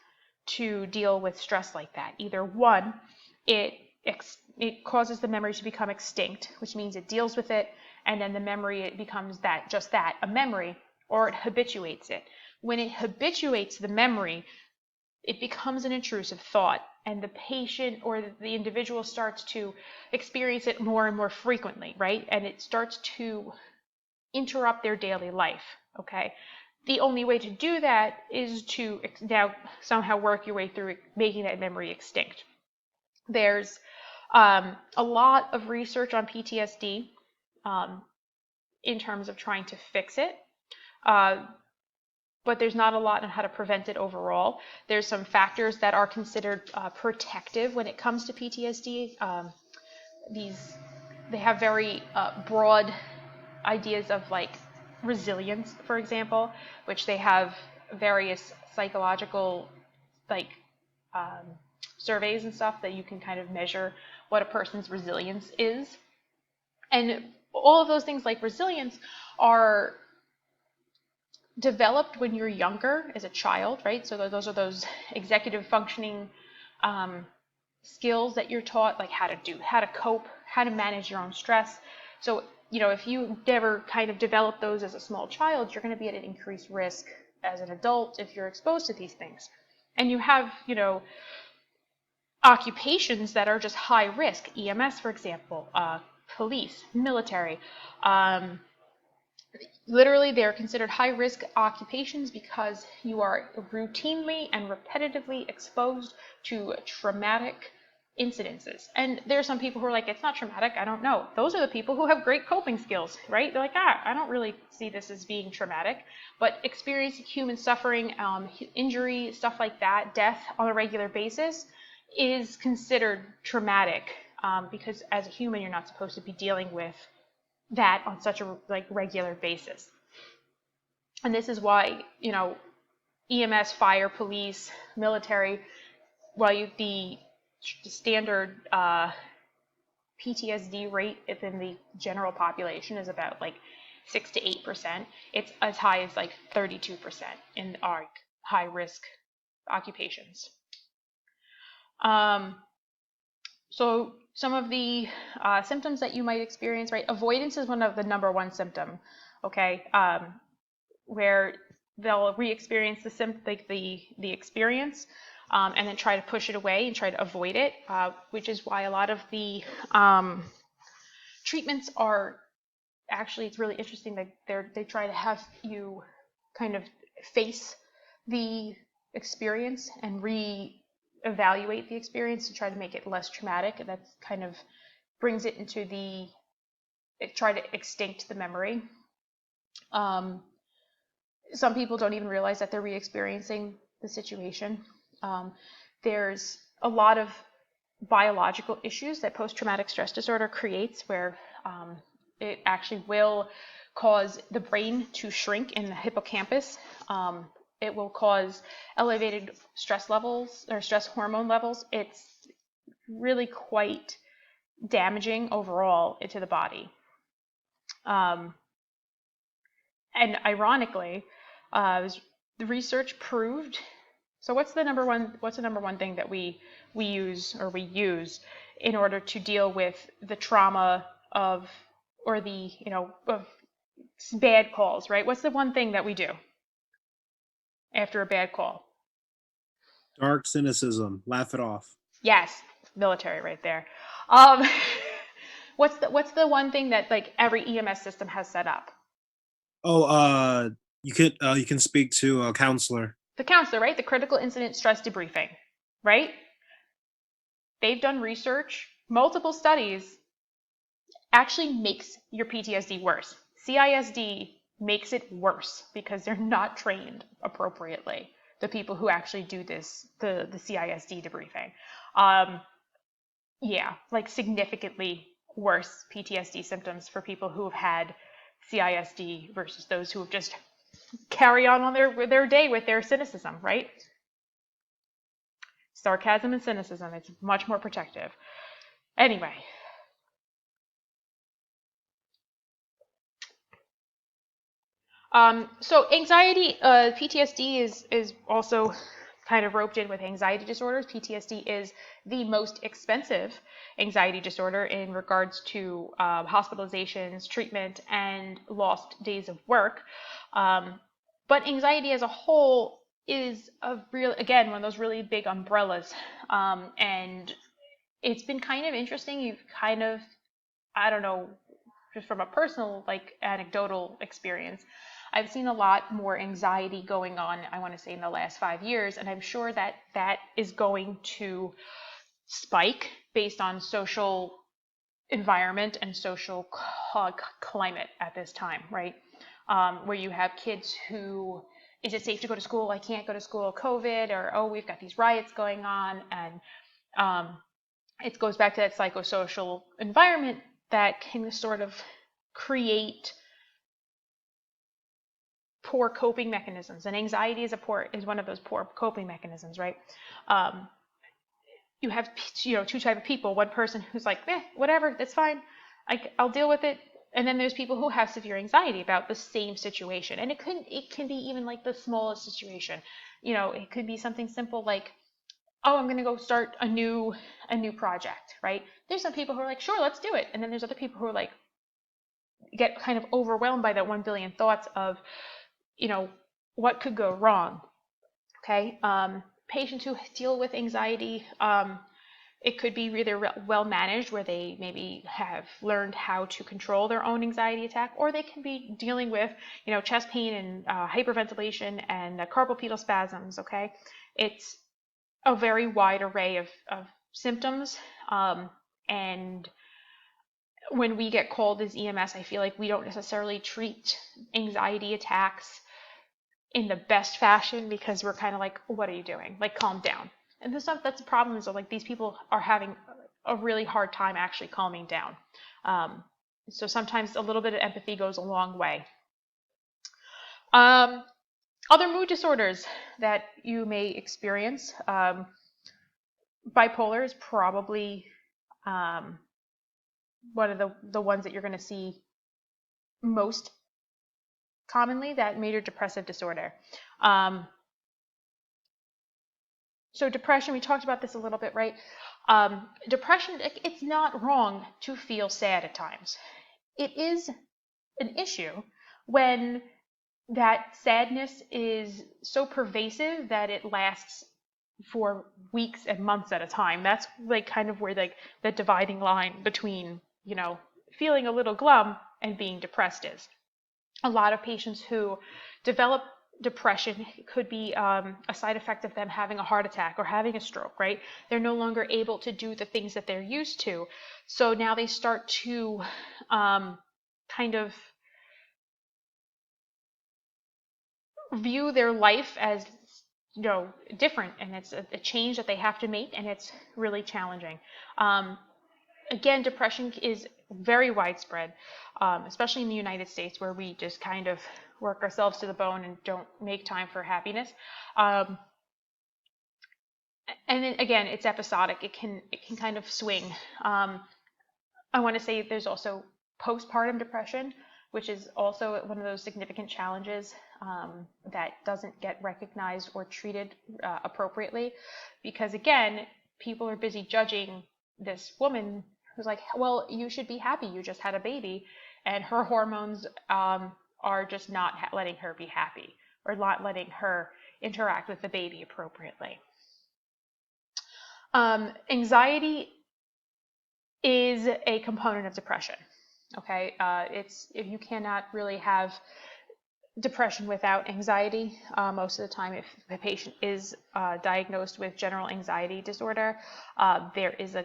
to deal with stress like that. Either one, it causes the memory to become extinct, which means it deals with it, and then the memory, it becomes a memory, or it habituates it. When it habituates the memory, it becomes an intrusive thought, and the patient or the individual starts to experience it more and more frequently, right? And it starts to interrupt their daily life, okay? The only way to do that is to now somehow work your way through making that memory extinct. There's a lot of research on PTSD in terms of trying to fix it, but there's not a lot on how to prevent it overall. There's some factors that are considered protective when it comes to PTSD. They have very broad ideas of like resilience, for example, which they have various psychological surveys and stuff that you can kind of measure what a person's resilience is. And all of those things like resilience are developed when you're younger as a child, right? So those are those executive functioning skills that you're taught, like how to cope, how to manage your own stress. So, if you never kind of develop those as a small child, you're going to be at an increased risk as an adult if you're exposed to these things. And you have, occupations that are just high risk, EMS, for example, police, military. Literally, they're considered high-risk occupations because you are routinely and repetitively exposed to traumatic incidences. And there are some people who are like, it's not traumatic, I don't know. Those are the people who have great coping skills, right? They're like, I don't really see this as being traumatic. But experiencing human suffering, injury, stuff like that, death on a regular basis is considered traumatic because as a human, you're not supposed to be dealing with that on such a regular basis. And this is why, EMS, fire, police, military, while the standard PTSD rate within the general population is about 6 to 8%, it's as high as 32% in our high risk occupations. So some of the symptoms that you might experience, right? Avoidance is one of the number one symptom, okay? Where they'll re-experience the experience and then try to push it away and try to avoid it, which is why a lot of the treatments are actually, it's really interesting that they try to have you kind of face the experience and evaluate the experience to try to make it less traumatic, and that kind of brings it into try to extinct the memory. Some people don't even realize that they're re-experiencing the situation. there's a lot of biological issues that post-traumatic stress disorder creates, where it actually will cause the brain to shrink in the hippocampus. It will cause elevated stress levels or stress hormone levels. It's really quite damaging overall to the body. And ironically, the research proved. So what's the number one thing that we use in order to deal with the trauma of, or the, of bad calls, right? What's the one thing that we do after a bad call? Dark cynicism. Laugh it off. Yes, military right there. Um, what's the one thing that like every EMS system has set up? Oh, you can speak to a counselor. The counselor, right? The critical incident stress debriefing, right? They've done research, multiple studies, actually makes your PTSD worse. CISD makes it worse because they're not trained appropriately. The people who actually do this, the CISD debriefing. Yeah, like significantly worse PTSD symptoms for people who have had CISD versus those who have just carry on their day with their cynicism, right? Sarcasm and cynicism, it's much more protective. Anyway. So anxiety, PTSD is also kind of roped in with anxiety disorders. PTSD is the most expensive anxiety disorder in regards to hospitalizations, treatment, and lost days of work. But anxiety as a whole is again, one of those really big umbrellas. And it's been kind of interesting. You've kind of, I don't know, just from a personal, like anecdotal experience, I've seen a lot more anxiety going on, I want to say, in the last 5 years, and I'm sure that that is going to spike based on social environment and social climate at this time, right? Where you have kids who, is it safe to go to school? I can't go to school, COVID, or oh, we've got these riots going on, and it goes back to that psychosocial environment that can sort of create poor coping mechanisms, and anxiety is one of those poor coping mechanisms, right? You have two type of people. One person who's like, whatever, that's fine, I'll deal with it, and then there's people who have severe anxiety about the same situation, and it can be even like the smallest situation. It could be something simple like, oh, I'm going to go start a new project, right? There's some people who are like, sure, let's do it, and then there's other people who are like, get kind of overwhelmed by that 1 billion thoughts of, what could go wrong. Okay. Patients who deal with anxiety, it could be either well managed, where they maybe have learned how to control their own anxiety attack, or they can be dealing with, chest pain and hyperventilation and carpal pedal spasms. Okay. It's a very wide array of symptoms. And when we get called as EMS, I feel like we don't necessarily treat anxiety attacks in the best fashion, because we're kind of like, what are you doing? Like, calm down. And that's the problem, is like these people are having a really hard time actually calming down. So sometimes a little bit of empathy goes a long way. Other mood disorders that you may experience, bipolar is probably one of the ones that you're going to see most commonly, that major depressive disorder. So depression, we talked about this a little bit, right? Depression, it's not wrong to feel sad at times. It is an issue when that sadness is so pervasive that it lasts for weeks and months at a time. That's like kind of where the dividing line between, feeling a little glum and being depressed is. A lot of patients who develop depression could be a side effect of them having a heart attack or having a stroke, right? They're no longer able to do the things that they're used to. So now they start to kind of view their life as different, and it's a change that they have to make, and it's really challenging. Again, depression is very widespread, especially in the United States, where we just kind of work ourselves to the bone and don't make time for happiness. And then again, it's episodic. It can kind of swing. I want to say there's also postpartum depression, which is also one of those significant challenges that doesn't get recognized or treated appropriately, because again, people are busy judging this woman who's like, well, you should be happy, you just had a baby, and her hormones are just not letting her be happy, or not letting her interact with the baby appropriately. Anxiety is a component of depression. Okay, if you cannot really have depression without anxiety. Most of the time, if a patient is diagnosed with general anxiety disorder, there is a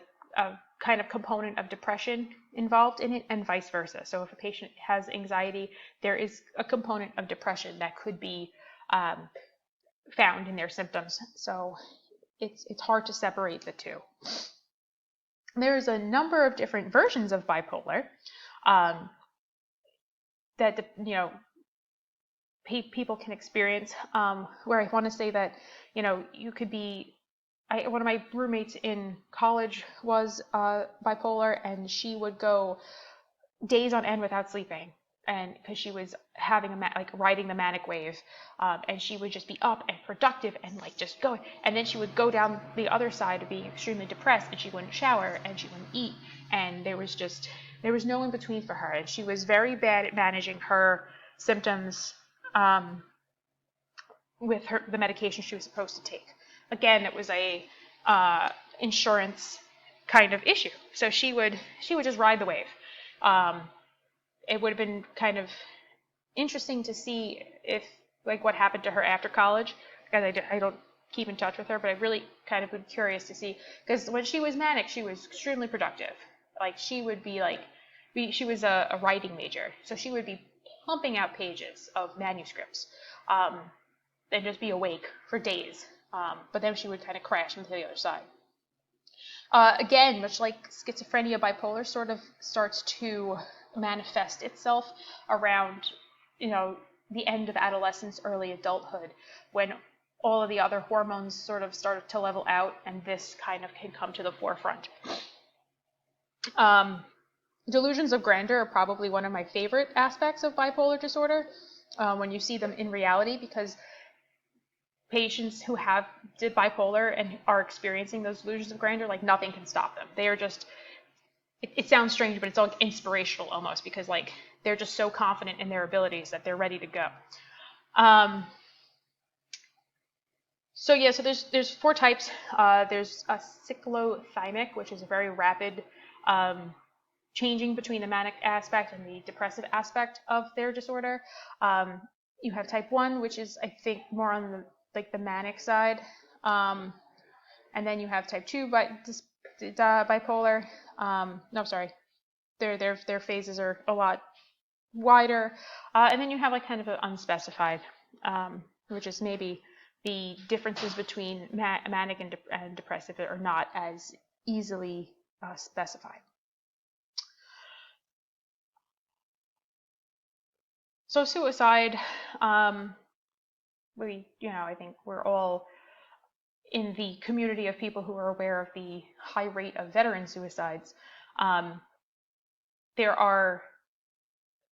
kind of component of depression involved in it, and vice versa. So if a patient has anxiety, there is a component of depression that could be found in their symptoms. So it's hard to separate the two. There's a number of different versions of bipolar that people can experience. Where I want to say that you could be. One of my roommates in college was bipolar, and she would go days on end without sleeping, and because she was having riding the manic wave, and she would just be up and productive and just going, and then she would go down the other side of being extremely depressed, and she wouldn't shower and she wouldn't eat, and there was no in between for her, and she was very bad at managing her symptoms with the medication she was supposed to take. Again, it was a insurance kind of issue, so she would just ride the wave. It would have been kind of interesting to see if what happened to her after college, because I don't keep in touch with her, but I really kind of been curious to see, because when she was manic, she was extremely productive. She would be she was a writing major, so she would be pumping out pages of manuscripts and just be awake for days. But then she would kind of crash into the other side. Again, much like schizophrenia, bipolar sort of starts to manifest itself around, the end of adolescence, early adulthood, when all of the other hormones sort of start to level out, and this kind of can come to the forefront. Delusions of grandeur are probably one of my favorite aspects of bipolar disorder, when you see them in reality, because patients who have bipolar and are experiencing those delusions of grandeur, nothing can stop them. They are just, it sounds strange, but it's all inspirational almost, because they're just so confident in their abilities that they're ready to go. So there's 4 types. There's a cyclothymic, which is a very rapid changing between the manic aspect and the depressive aspect of their disorder. You have type 1, which is, I think, more on the manic side, and then you have type 2 bipolar. No, sorry, their phases are a lot wider, and then you have kind of an unspecified, which is maybe the differences between manic and depressive are not as easily specified. So suicide, I think we're all in the community of people who are aware of the high rate of veteran suicides. There are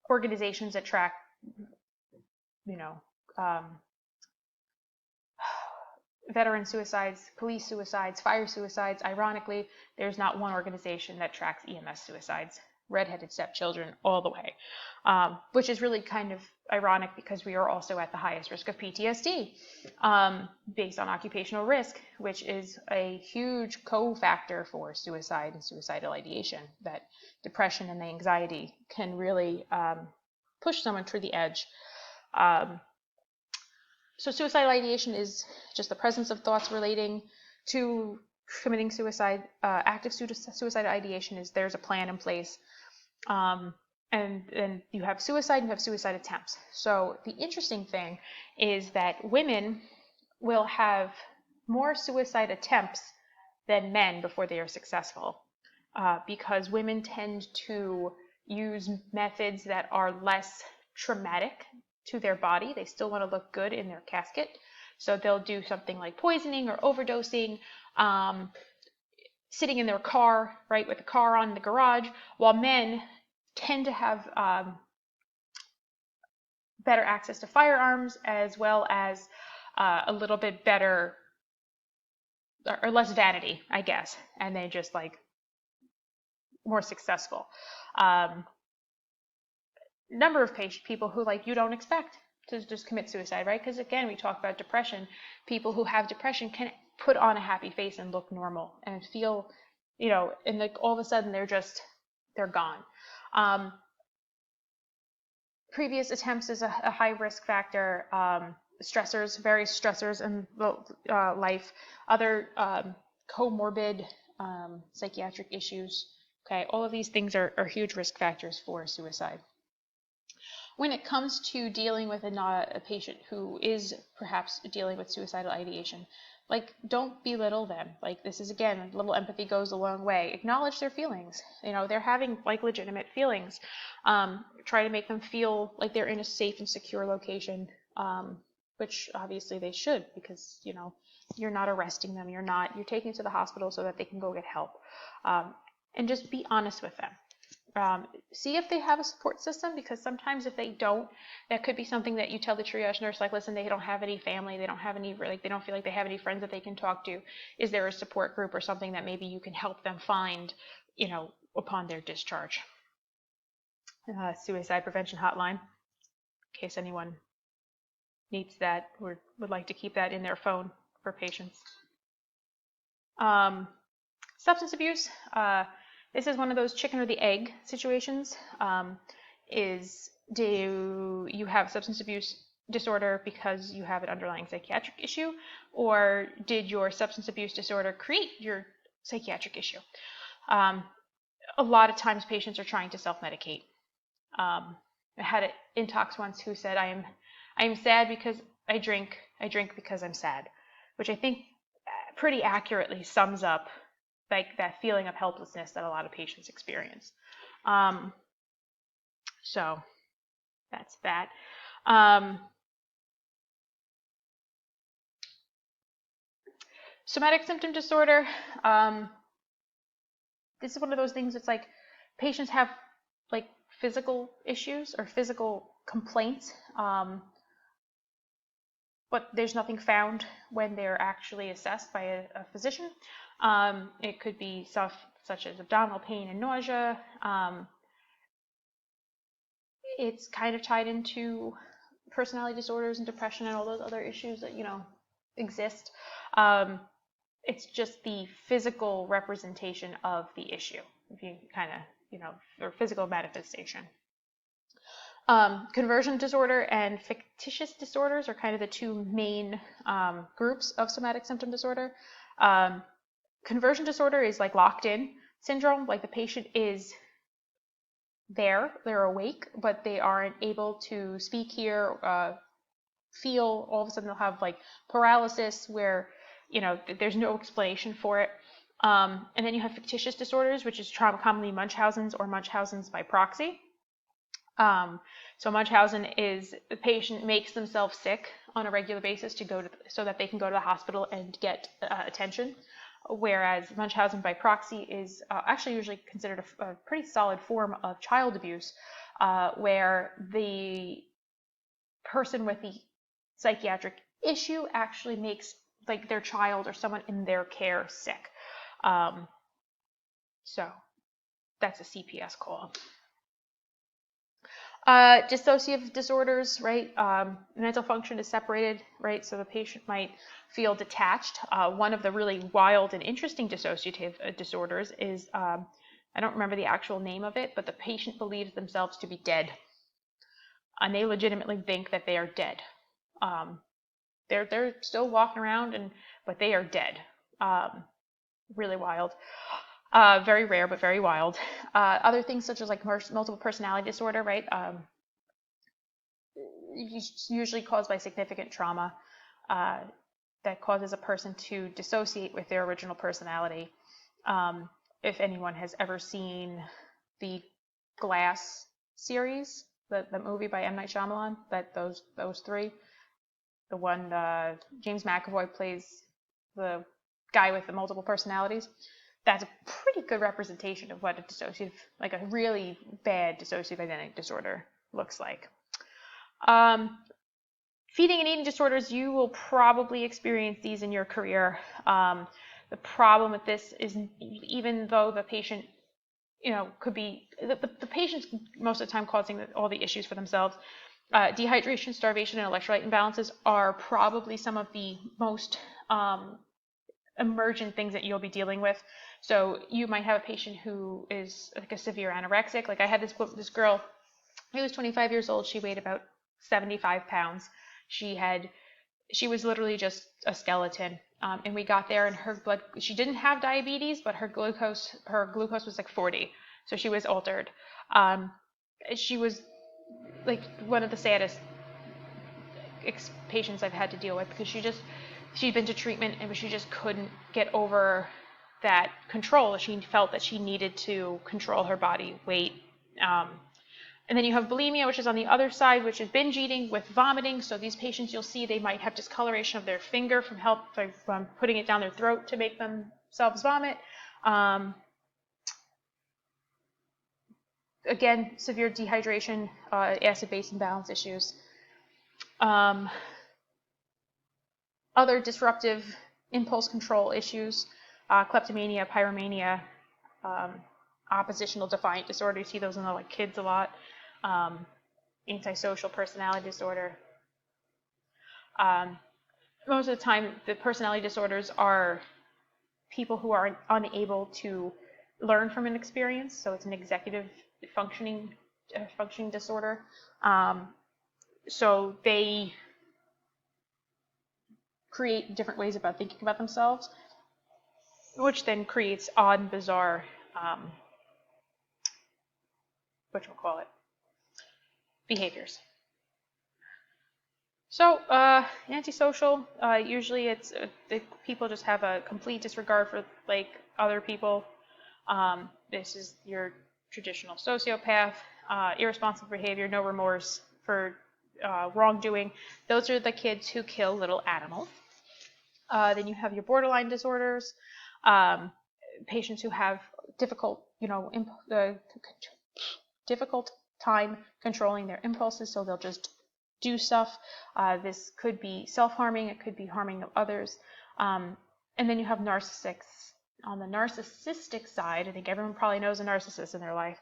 organizations that track, veteran suicides, police suicides, fire suicides. Ironically, there's not one organization that tracks EMS suicides, redheaded stepchildren, all the way, which is really kind of ironic, because we are also at the highest risk of PTSD based on occupational risk, which is a huge cofactor for suicide and suicidal ideation. That depression and the anxiety can really push someone to the edge. So suicidal ideation is just the presence of thoughts relating to committing suicide. Active suicidal ideation is there's a plan in place. And then you have suicide and you have suicide attempts. So the interesting thing is that women will have more suicide attempts than men before they are successful, because women tend to use methods that are less traumatic to their body. They still want to look good in their casket. So they'll do something like poisoning or overdosing, sitting in their car, right, with the car on in the garage, while men tend to have better access to firearms, as well as a little bit better or less vanity, I guess, and they just like more successful. Number of people who like you don't expect to just commit suicide, right? Because again, we talk about depression. People who have depression can put on a happy face and look normal and feel, and like all of a sudden they're gone. Previous attempts is a high risk factor. Stressors, various stressors in life, other comorbid psychiatric issues. Okay, all of these things are huge risk factors for suicide. When it comes to dealing with a patient who is perhaps dealing with suicidal ideation, like, don't belittle them. Like, this is, again, a little empathy goes a long way. Acknowledge their feelings. They're having like legitimate feelings. Try to make them feel like they're in a safe and secure location, which obviously they should, because you're not arresting them. You're taking them to the hospital so that they can go get help. And just be honest with them. See if they have a support system, because sometimes if they don't, that could be something that you tell the triage nurse, like, listen, they don't have any family, they don't have any, like, they don't feel like they have any friends that they can talk to. Is there a support group or something that maybe you can help them find, upon their discharge? Suicide prevention hotline, in case anyone needs that or would like to keep that in their phone for patients. Substance abuse. This is one of those chicken or the egg situations. Do you have substance abuse disorder because you have an underlying psychiatric issue, or did your substance abuse disorder create your psychiatric issue? A lot of times patients are trying to self-medicate. I had an intox once who said, I am sad because I drink because I'm sad, which I think pretty accurately sums up like that feeling of helplessness that a lot of patients experience. So that's that. Somatic symptom disorder. This is one of those things that's like patients have like physical issues or physical complaints, but there's nothing found when they're actually assessed by a physician. It could be stuff such as abdominal pain and nausea. It's kind of tied into personality disorders and depression and all those other issues that exist. It's just the physical representation of the issue, if you kind of or physical manifestation. Conversion disorder and fictitious disorders are kind of the two main groups of somatic symptom disorder. Conversion disorder is like locked in syndrome, like the patient is they're awake, but they aren't able to speak, hear, feel. All of a sudden they'll have like paralysis where there's no explanation for it. And then you have fictitious disorders, which is commonly Munchausen's or Munchausen's by proxy. So Munchausen is the patient makes themselves sick on a regular basis so that they can go to the hospital and get attention. Whereas Munchausen by proxy is actually usually considered a pretty solid form of child abuse, where the person with the psychiatric issue actually makes like their child or someone in their care sick. So that's a CPS call. Dissociative disorders, right? Mental function is separated, right? So the patient might feel detached. One of the really wild and interesting dissociative disorders is, I don't remember the actual name of it, but the patient believes themselves to be dead. And they legitimately think that they are dead. They're still walking around, but they are dead. Really wild. Very rare, but very wild. Other things such as like multiple personality disorder, right? Usually caused by significant trauma. that causes a person to dissociate with their original personality. If anyone has ever seen the Glass series, the movie by M. Night Shyamalan, that those three, the one James McAvoy plays the guy with the multiple personalities, that's a pretty good representation of what a dissociative, like a really bad dissociative identity disorder looks like. Feeding and eating disorders, you will probably experience these in your career. The problem with this is, even though the patient, could be, the patient's most of the time causing all the issues for themselves. Dehydration, starvation, and electrolyte imbalances are probably some of the most emergent things that you'll be dealing with. So you might have a patient who is like a severe anorexic. Like I had this girl who was 25 years old. She weighed about 75 pounds. She was literally just a skeleton. And we got there, and her blood, she didn't have diabetes, but her glucose was like 40. So she was altered. She was like one of the saddest patients I've had to deal with, because she'd been to treatment and she just couldn't get over that control. She felt that she needed to control her body weight. And then you have bulimia, which is on the other side, which is binge eating with vomiting. So these patients, you'll see they might have discoloration of their finger from putting it down their throat to make themselves vomit. Again, severe dehydration, acid-base imbalance issues. Other disruptive impulse control issues, kleptomania, pyromania, oppositional defiant disorder. You see those in the kids a lot. Antisocial personality disorder. Most of the time, the personality disorders are people who are unable to learn from an experience. So it's an executive functioning disorder. So they create different ways about thinking about themselves, which then creates odd and bizarre, behaviors. So antisocial, usually it's people just have a complete disregard for other people. This is your traditional sociopath, irresponsible behavior, no remorse for wrongdoing. Those are the kids who kill little animals. Then you have your borderline disorders, patients who have difficult time controlling their impulses, so they'll just do stuff. This could be self-harming, it could be harming of others. And then you have narcissists. On the narcissistic side, I think everyone probably knows a narcissist in their life.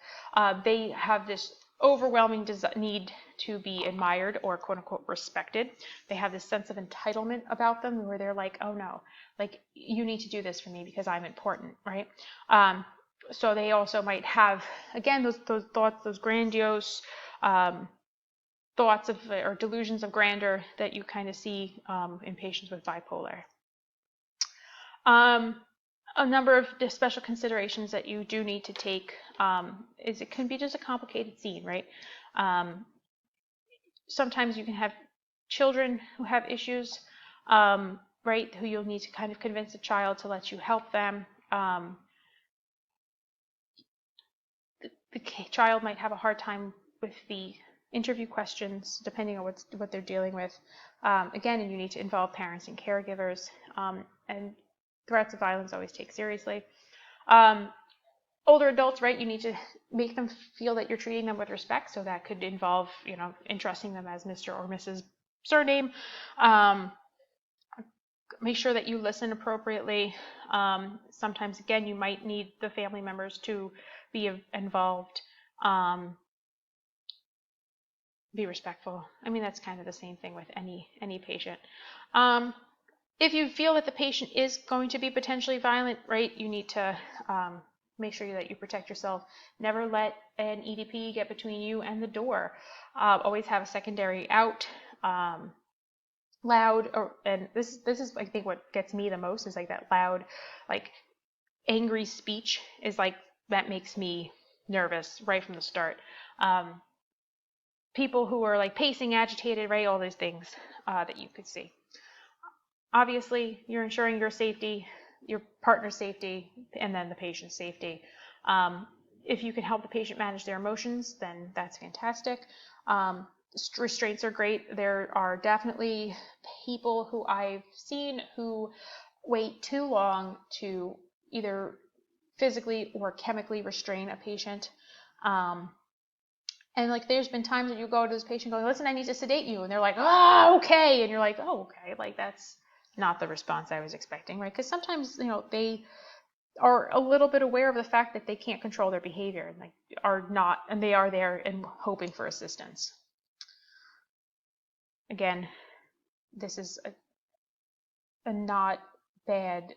They have this overwhelming need to be admired or quote-unquote respected. They have this sense of entitlement about them where they're like, oh no, you need to do this for me because I'm important, right? So they also might have, again, those thoughts, those grandiose thoughts of or delusions of grandeur that you kind of see in patients with bipolar. A number of the special considerations that you do need to take is it can be just a complicated scene, right? Sometimes you can have children who have issues, right, who you'll need to kind of convince a child to let you help them. The child might have a hard time with the interview questions, depending on what they're dealing with. Again, and you need to involve parents and caregivers, and threats of violence always take seriously. Older adults, right, you need to make them feel that you're treating them with respect, so that could involve, entrusting them as Mr. or Mrs. Surname. Make sure that you listen appropriately. Sometimes, again, you might need the family members to be involved. Be respectful. I mean, that's kind of the same thing with any patient. If you feel that the patient is going to be potentially violent, right, you need to make sure that you protect yourself. Never let an EDP get between you and the door. Always have a secondary out. Loud, and this is I think what gets me the most is that loud, angry speech is that makes me nervous right from the start. People who are pacing, agitated, right, all those things that you could see. Obviously, you're ensuring your safety, your partner's safety, and then the patient's safety. If you can help the patient manage their emotions, then that's fantastic. Restraints are great. There are definitely people who I've seen who wait too long to either physically or chemically restrain a patient. And like, there's been times that you go to this patient going, listen, I need to sedate you. And they're like, oh, okay. And you're like, oh, okay. Like, that's not the response I was expecting, right? Because sometimes, they are a little bit aware of the fact that they can't control their behavior and and they are there and hoping for assistance. Again, this is a not bad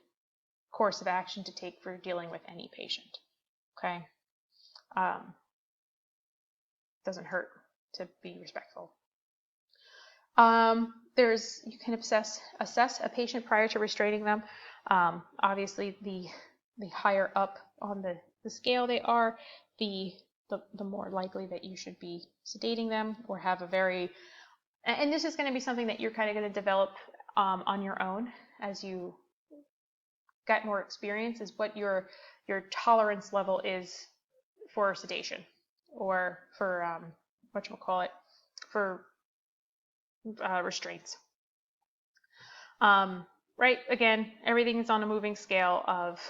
course of action to take for dealing with any patient. Okay. Doesn't hurt to be respectful. You can assess a patient prior to restraining them. Obviously, the higher up on the scale they are, the more likely that you should be sedating them or have and this is going to be something that you're kind of going to develop on your own as you get more experience, is what your tolerance level is for sedation or for for restraints. Right, again, everything is on a moving scale of,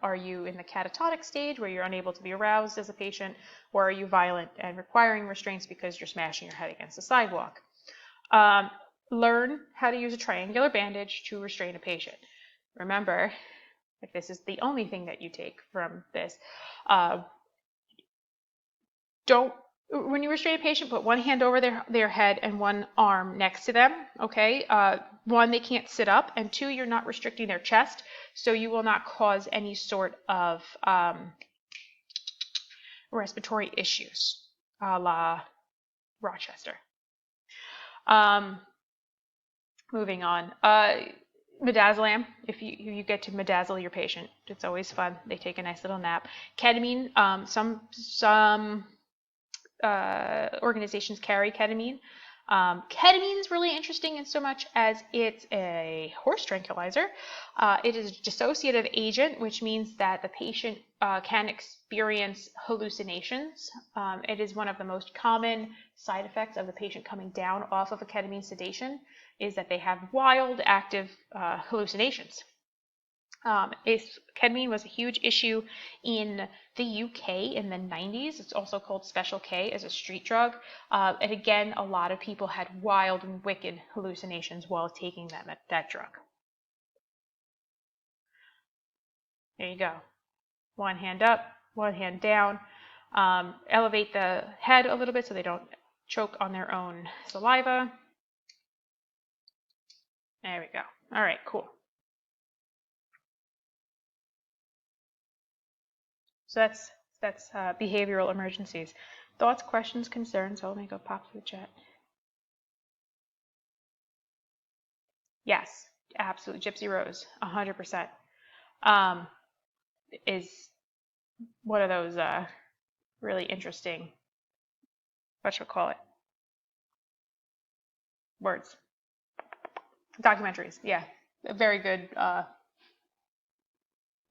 are you in the catatonic stage where you're unable to be aroused as a patient, or are you violent and requiring restraints because you're smashing your head against the sidewalk? Learn how to use a triangular bandage to restrain a patient. Remember, if this is the only thing that you take from this, when you restrain a patient, put one hand over their head and one arm next to them, okay? One, they can't sit up, and two, you're not restricting their chest, so you will not cause any sort of respiratory issues, a la Rochester. Moving on. Midazolam, if you get to midazzle your patient, it's always fun. They take a nice little nap. Ketamine, some organizations carry ketamine. Ketamine is really interesting in so much as it's a horse tranquilizer. It is a dissociative agent, which means that the patient can experience hallucinations. It is one of the most common side effects of the patient coming down off of a ketamine sedation, is that they have wild, active hallucinations. Ketamine was a huge issue in the UK in the 90s. It's also called Special K as a street drug. And again, a lot of people had wild and wicked hallucinations while taking that drug. There you go. One hand up, one hand down. Elevate the head a little bit so they don't choke on their own saliva. There we go. All right, cool. So that's behavioral emergencies. Thoughts, questions, concerns? Oh, let me go pop through the chat. Yes, absolutely. Gypsy Rose, 100%. Is one of those really interesting, words. Documentaries, yeah. A very good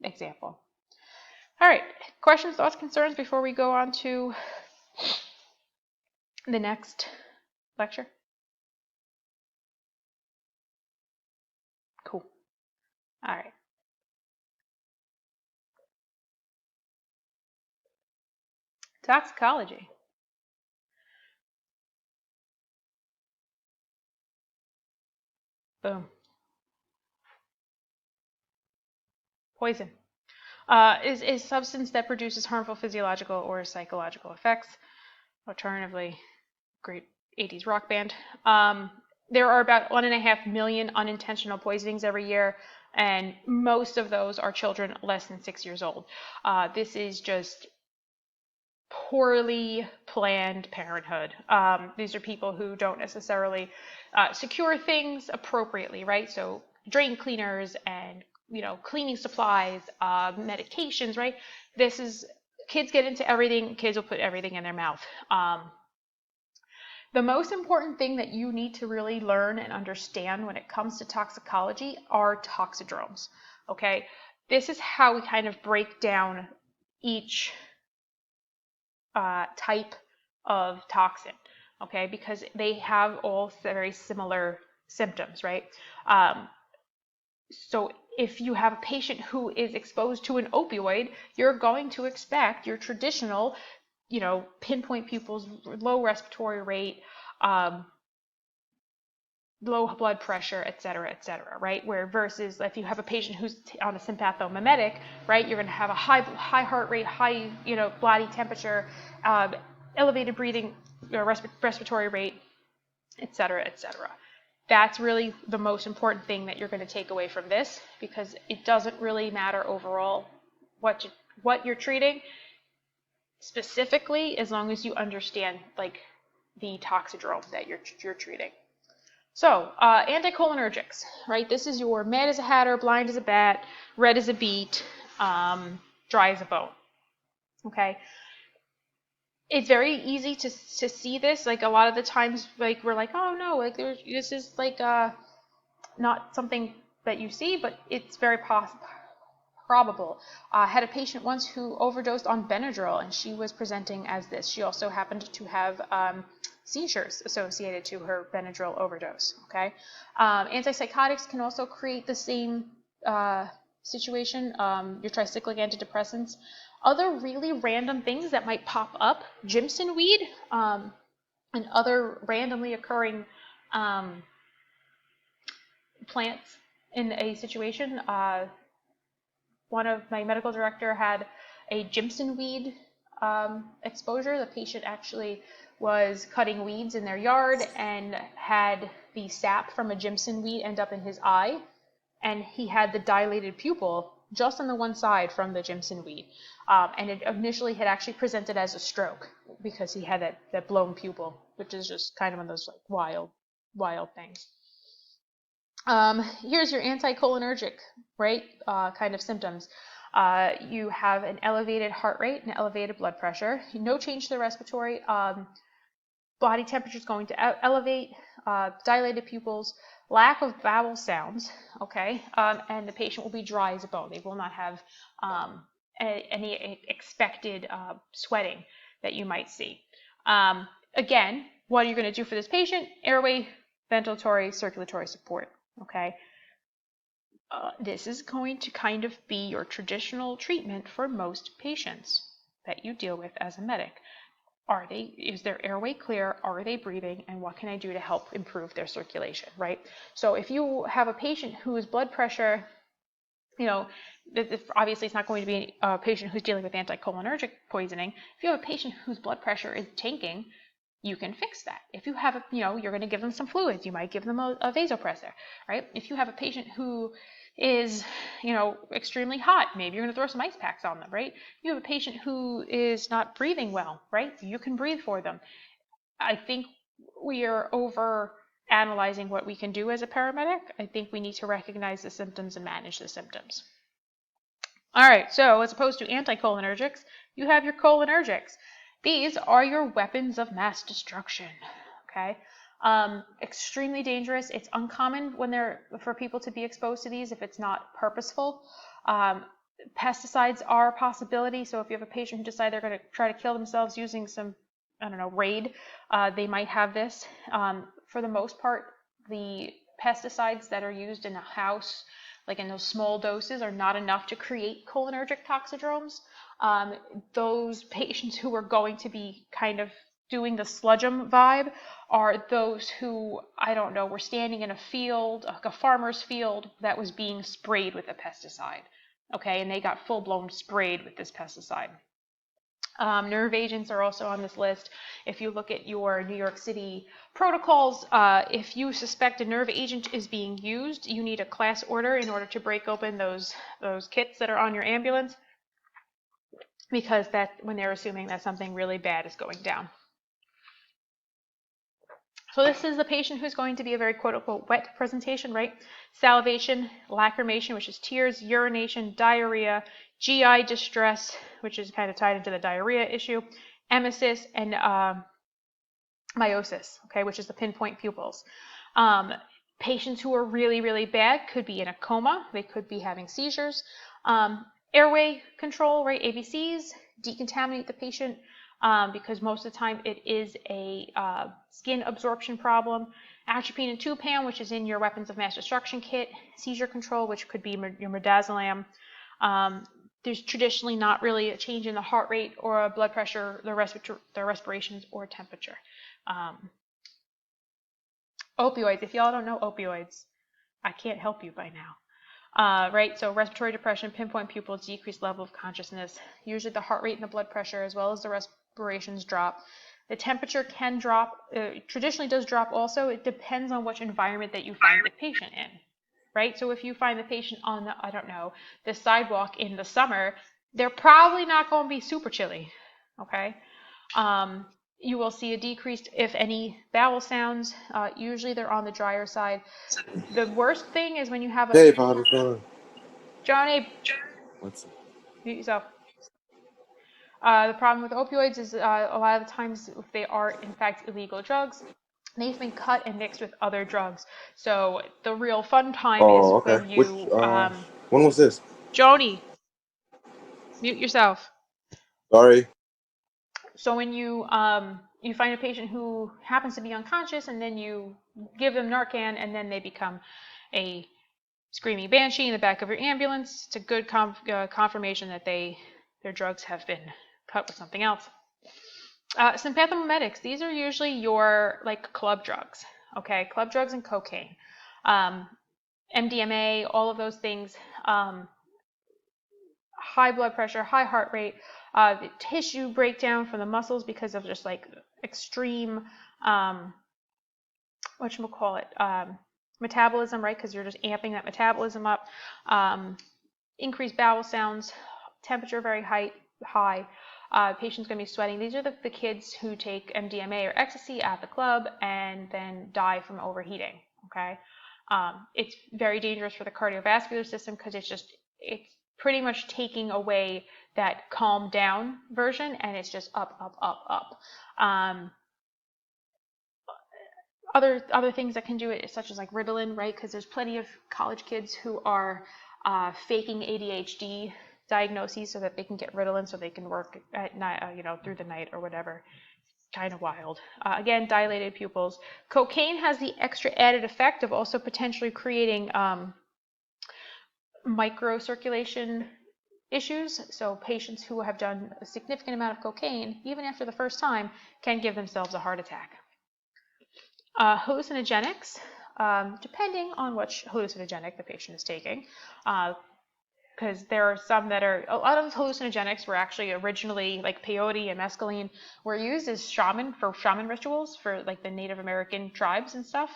example. All right, questions, thoughts, concerns before we go on to the next lecture? Cool. All right. Toxicology. Boom. Poison. Is a substance that produces harmful physiological or psychological effects. Alternatively, great 80s rock band. There are about 1.5 million unintentional poisonings every year, and most of those are children less than 6 years old. This is just poorly planned parenthood. These are people who don't necessarily secure things appropriately, right? So drain cleaners and cleaning supplies, medications, right? Kids get into everything. Kids will put everything in their mouth. The most important thing that you need to really learn and understand when it comes to toxicology are toxidromes, okay? This is how we kind of break down each type of toxin, okay? Because they have all very similar symptoms, right? So if you have a patient who is exposed to an opioid, you're going to expect your traditional, pinpoint pupils, low respiratory rate, low blood pressure, et cetera, right? Where versus if you have a patient who's on a sympathomimetic, right, you're going to have a high heart rate, high, body temperature, elevated breathing, respiratory rate, et cetera, et cetera. That's really the most important thing that you're going to take away from this, because it doesn't really matter overall what you're treating specifically, as long as you understand like the toxidrome that you're treating. So, anticholinergics, right? This is your mad as a hatter, blind as a bat, red as a beet, dry as a bone. Okay? It's very easy to see this. Like a lot of the times, like we're like, oh no, like this is like not something that you see, but it's very probable. I had a patient once who overdosed on Benadryl, and she was presenting as this. She also happened to have seizures associated to her Benadryl overdose. Okay, antipsychotics can also create the same situation. Your tricyclic antidepressants, other really random things that might pop up, Jimson weed, and other randomly occurring plants in a situation. One of my medical director had a Jimson weed exposure. The patient actually was cutting weeds in their yard and had the sap from a Jimson weed end up in his eye, and he had the dilated pupil just on the one side from the Jimson weed. And it initially had actually presented as a stroke because he had that blown pupil, which is just kind of one of those like wild things. Here's your anticholinergic, right, kind of symptoms. You have an elevated heart rate and elevated blood pressure, no change to the respiratory, body temperature is going to elevate, dilated pupils, lack of vowel sounds, okay, and the patient will be dry as a bone. They will not have any expected sweating that you might see. Again, what are you going to do for this patient? Airway, ventilatory, circulatory support. Okay, this is going to kind of be your traditional treatment for most patients that you deal with as a medic. Is their airway clear? Are they breathing? And what can I do to help improve their circulation, right? So if you have a patient whose blood pressure, obviously it's not going to be a patient who's dealing with anticholinergic poisoning. If you have a patient whose blood pressure is tanking, you can fix that. If you have you're going to give them some fluids, you might give them a vasopressor, right? If you have a patient who is, extremely hot, maybe you're going to throw some ice packs on them, right? You have a patient who is not breathing well, right? You can breathe for them. I think we are over analyzing what we can do as a paramedic. I think we need to recognize the symptoms and manage the symptoms. All right, so as opposed to anticholinergics, you have your cholinergics. These are your weapons of mass destruction, okay? Extremely dangerous. It's uncommon for people to be exposed to these if it's not purposeful. Pesticides are a possibility. So if you have a patient who decides they're going to try to kill themselves using some, raid, they might have this. For the most part, the pesticides that are used in a house, like in those small doses, are not enough to create cholinergic toxidromes. Those patients who are going to be kind of doing the sludgeum vibe are those who, were standing in a field, like a farmer's field, that was being sprayed with a pesticide, okay, and they got full-blown sprayed with this pesticide. Nerve agents are also on this list. If you look at your New York City protocols, if you suspect a nerve agent is being used, you need a class order in order to break open those kits that are on your ambulance, because when they're assuming that something really bad is going down. So this is the patient who's going to be a very quote-unquote wet presentation, right? Salivation, lacrimation, which is tears, urination, diarrhea, GI distress, which is kind of tied into the diarrhea issue, emesis, and meiosis, okay, which is the pinpoint pupils. Patients who are really, really bad could be in a coma. They could be having seizures. Airway control, right, ABCs, decontaminate the patient because most of the time it is a skin absorption problem. Atropine and tupam, which is in your weapons of mass destruction kit. Seizure control, which could be your midazolam. There's traditionally not really a change in the heart rate or blood pressure, the respirations, or temperature. Opioids, if y'all don't know opioids, I can't help you by now. Right, so respiratory depression, pinpoint pupils, decreased level of consciousness. Usually the heart rate and the blood pressure as well as the respirations drop. The temperature can drop, traditionally does drop also. It depends on which environment that you find the patient in, right? So if you find the patient on the, I don't know, the sidewalk in the summer, they're probably not going to be super chilly, okay? You will see a decreased, if any, bowel sounds. Usually they're on the drier side. The worst thing is when you have a... Dave, how's it going? Johnny, What's mute yourself. The problem with opioids is a lot of the times if they are in fact illegal drugs, they've been cut and mixed with other drugs. So the real fun time is okay. when you... When was this? Joni, mute yourself. Sorry. So when you you find a patient who happens to be unconscious and then you give them Narcan and then they become a screaming banshee in the back of your ambulance, it's a good confirmation that their drugs have been cut with something else. Sympathomimetics, these are usually your like club drugs, okay? Club drugs and cocaine. MDMA, all of those things, high blood pressure, high heart rate, the tissue breakdown from the muscles because of just like extreme, metabolism, right? Because you're just amping that metabolism up. Increased bowel sounds, temperature very high. Patient's going to be sweating. These are the kids who take MDMA or ecstasy at the club and then die from overheating, okay? It's very dangerous for the cardiovascular system because it's pretty much taking away that calm down version and it's just up, up, up, up. Other things that can do it, such as like Ritalin, right? Because there's plenty of college kids who are faking ADHD diagnoses so that they can get Ritalin so they can work at night, through the night or whatever. Kind of wild. Again, dilated pupils. Cocaine has the extra added effect of also potentially creating microcirculation issues. So patients who have done a significant amount of cocaine, even after the first time, can give themselves a heart attack. Hallucinogenics, depending on which hallucinogenic the patient is taking, because there are some that are, a lot of hallucinogenics were actually originally, like peyote and mescaline, were used as shaman rituals for like the Native American tribes and stuff,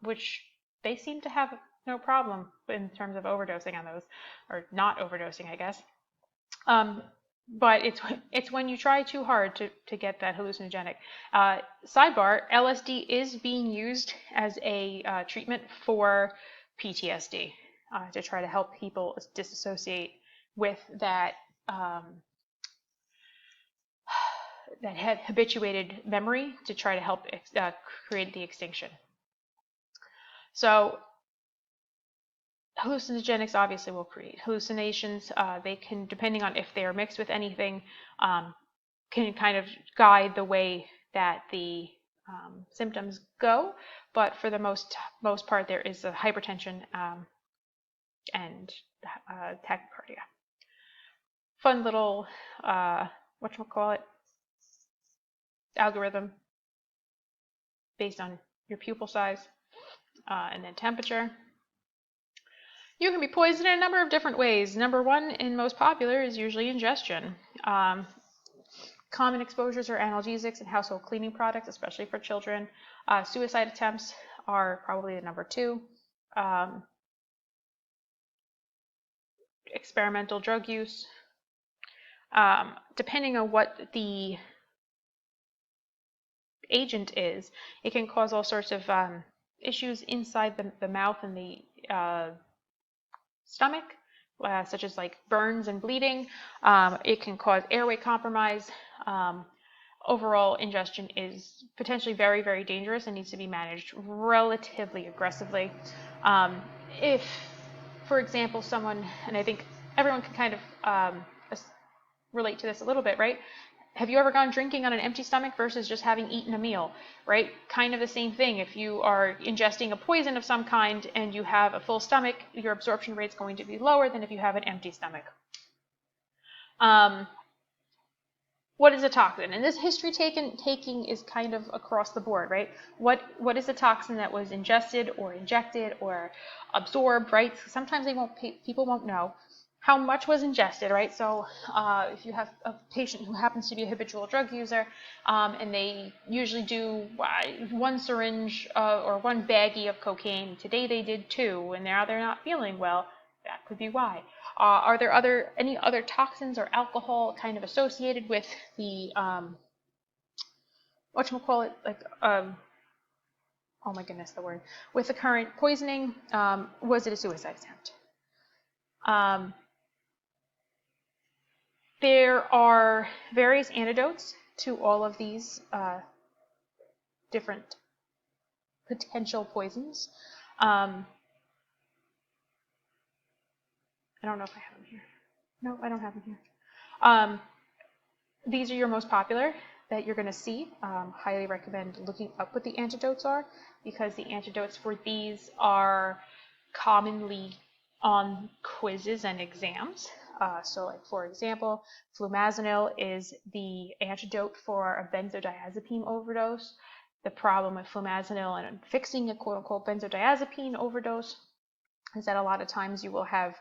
which they seem to have no problem in terms of overdosing on those, or not overdosing, I guess. But it's when you try too hard to get that hallucinogenic. Sidebar, LSD is being used as a treatment for PTSD to try to help people disassociate with that that habituated memory to try to help create the extinction. So hallucinogenics obviously will create hallucinations. They can, depending on if they are mixed with anything, can kind of guide the way that the symptoms go. But for the most part, there is a hypertension and tachycardia. Fun little algorithm based on your pupil size and then temperature. You can be poisoned in a number of different ways. Number one and most popular is usually ingestion. Common exposures are analgesics and household cleaning products, especially for children. Suicide attempts are probably the number two. Experimental drug use. Depending on what the agent is, it can cause all sorts of issues inside the mouth and the stomach, such as like burns and bleeding. It can cause airway compromise. overall ingestion is potentially very, very dangerous and needs to be managed relatively aggressively. If, for example, someone, and I think everyone can kind of relate to this a little bit, right? Have you ever gone drinking on an empty stomach versus just having eaten a meal, right? Kind of the same thing. If you are ingesting a poison of some kind and you have a full stomach, your absorption rate is going to be lower than if you have an empty stomach. What is a toxin? And this history taking is kind of across the board, right? What is a toxin that was ingested or injected or absorbed, right? Sometimes people won't know. How much was ingested, right? So if you have a patient who happens to be a habitual drug user, and they usually do one syringe or one baggie of cocaine, today they did 2, and now they're not feeling well, that could be why. Are there any other toxins or alcohol kind of associated with the, whatchamacallit, like, oh my goodness, the word, with the current poisoning? Was it a suicide attempt? There are various antidotes to all of these different potential poisons. I don't know if I have them here. No, I don't have them here. These are your most popular that you're going to see. Highly recommend looking up what the antidotes are, because the antidotes for these are commonly on quizzes and exams. So, like, for example, flumazenil is the antidote for a benzodiazepine overdose. The problem with flumazenil and fixing a quote-unquote benzodiazepine overdose is that a lot of times you will have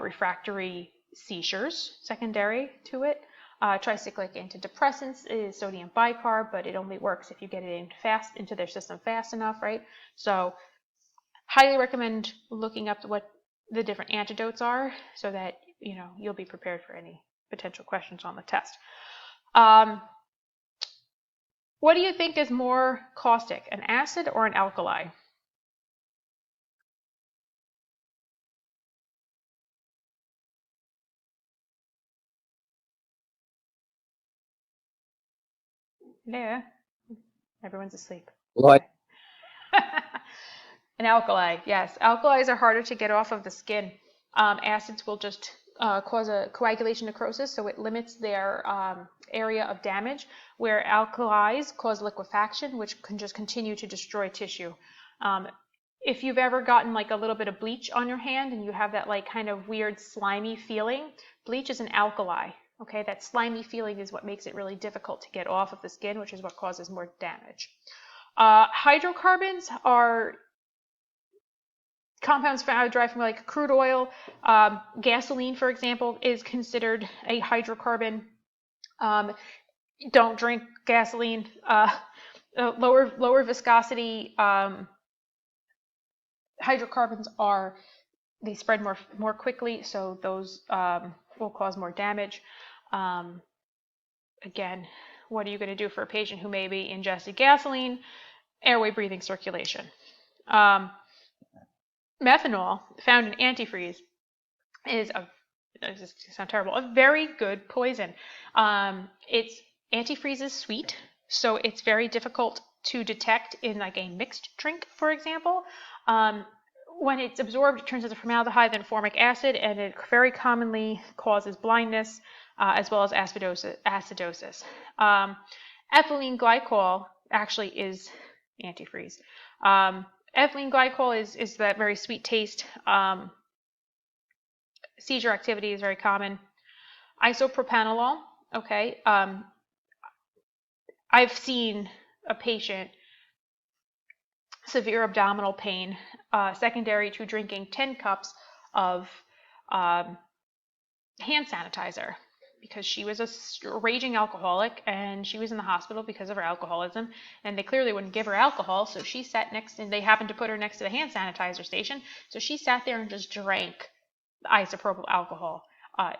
refractory seizures secondary to it. Tricyclic antidepressants is sodium bicarb, but it only works if you get it into their system fast enough, right? So, highly recommend looking up what the different antidotes are so that you'll be prepared for any potential questions on the test. What do you think is more caustic, an acid or an alkali? Yeah, everyone's asleep. Well, An alkali, yes. Alkalis are harder to get off of the skin. Acids will just cause a coagulation necrosis, so it limits their area of damage, where alkalis cause liquefaction, which can just continue to destroy tissue. If you've ever gotten like a little bit of bleach on your hand and you have that like kind of weird slimy feeling, bleach is an alkali. Okay, that slimy feeling is what makes it really difficult to get off of the skin, which is what causes more damage. Hydrocarbons are compounds derived from like crude oil. Gasoline, for example, is considered a hydrocarbon. Don't drink gasoline. Lower viscosity hydrocarbons they spread more quickly, so those will cause more damage. Again, what are you going to do for a patient who maybe ingested gasoline? Airway, breathing, circulation. Methanol, found in antifreeze, is this sounds terrible, a very good poison. Antifreeze is sweet, so it's very difficult to detect in like a mixed drink, for example. When it's absorbed, it turns into formaldehyde, then formic acid, and it very commonly causes blindness as well as acidosis. Ethylene glycol actually is antifreeze. Ethylene glycol is that very sweet taste. Seizure activity is very common. Isopropanol, okay. I've seen a patient, severe abdominal pain, secondary to drinking 10 cups of hand sanitizer, because she was a raging alcoholic and she was in the hospital because of her alcoholism, and they clearly wouldn't give her alcohol, so she sat and they happened to put her next to the hand sanitizer station, so she sat there and just drank the isopropyl alcohol,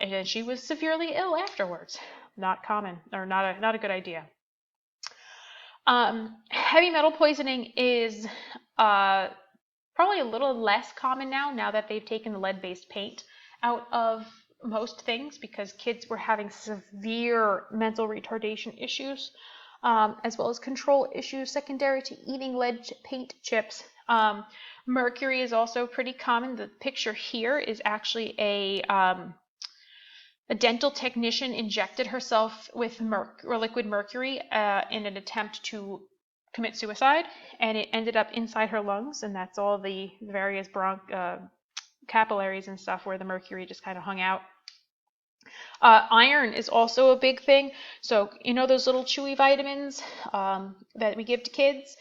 and then she was severely ill afterwards. Not common, or not a good idea. Heavy metal poisoning is probably a little less common now that they've taken the lead-based paint out of most things, because kids were having severe mental retardation issues. as well as control issues secondary to eating lead paint chips. Mercury is also pretty common. The picture here is actually a dental technician injected herself with liquid mercury in an attempt to commit suicide, and it ended up inside her lungs, and that's all the various capillaries and stuff where the mercury just kind of hung out. Iron is also a big thing. So you know those little chewy vitamins that we give to kids?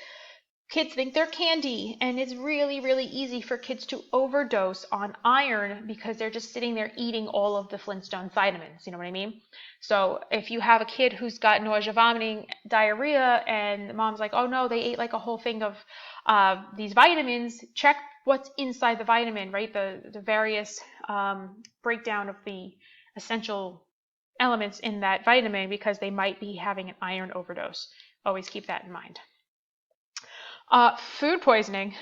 Kids think they're candy, and it's really, really easy for kids to overdose on iron because they're just sitting there eating all of the Flintstone vitamins, you know what I mean? So if you have a kid who's got nausea, vomiting, diarrhea, and mom's like, oh no, they ate like a whole thing of these vitamins, check what's inside the vitamin, right? The various breakdown of the essential elements in that vitamin, because they might be having an iron overdose. Always keep that in mind. Food poisoning,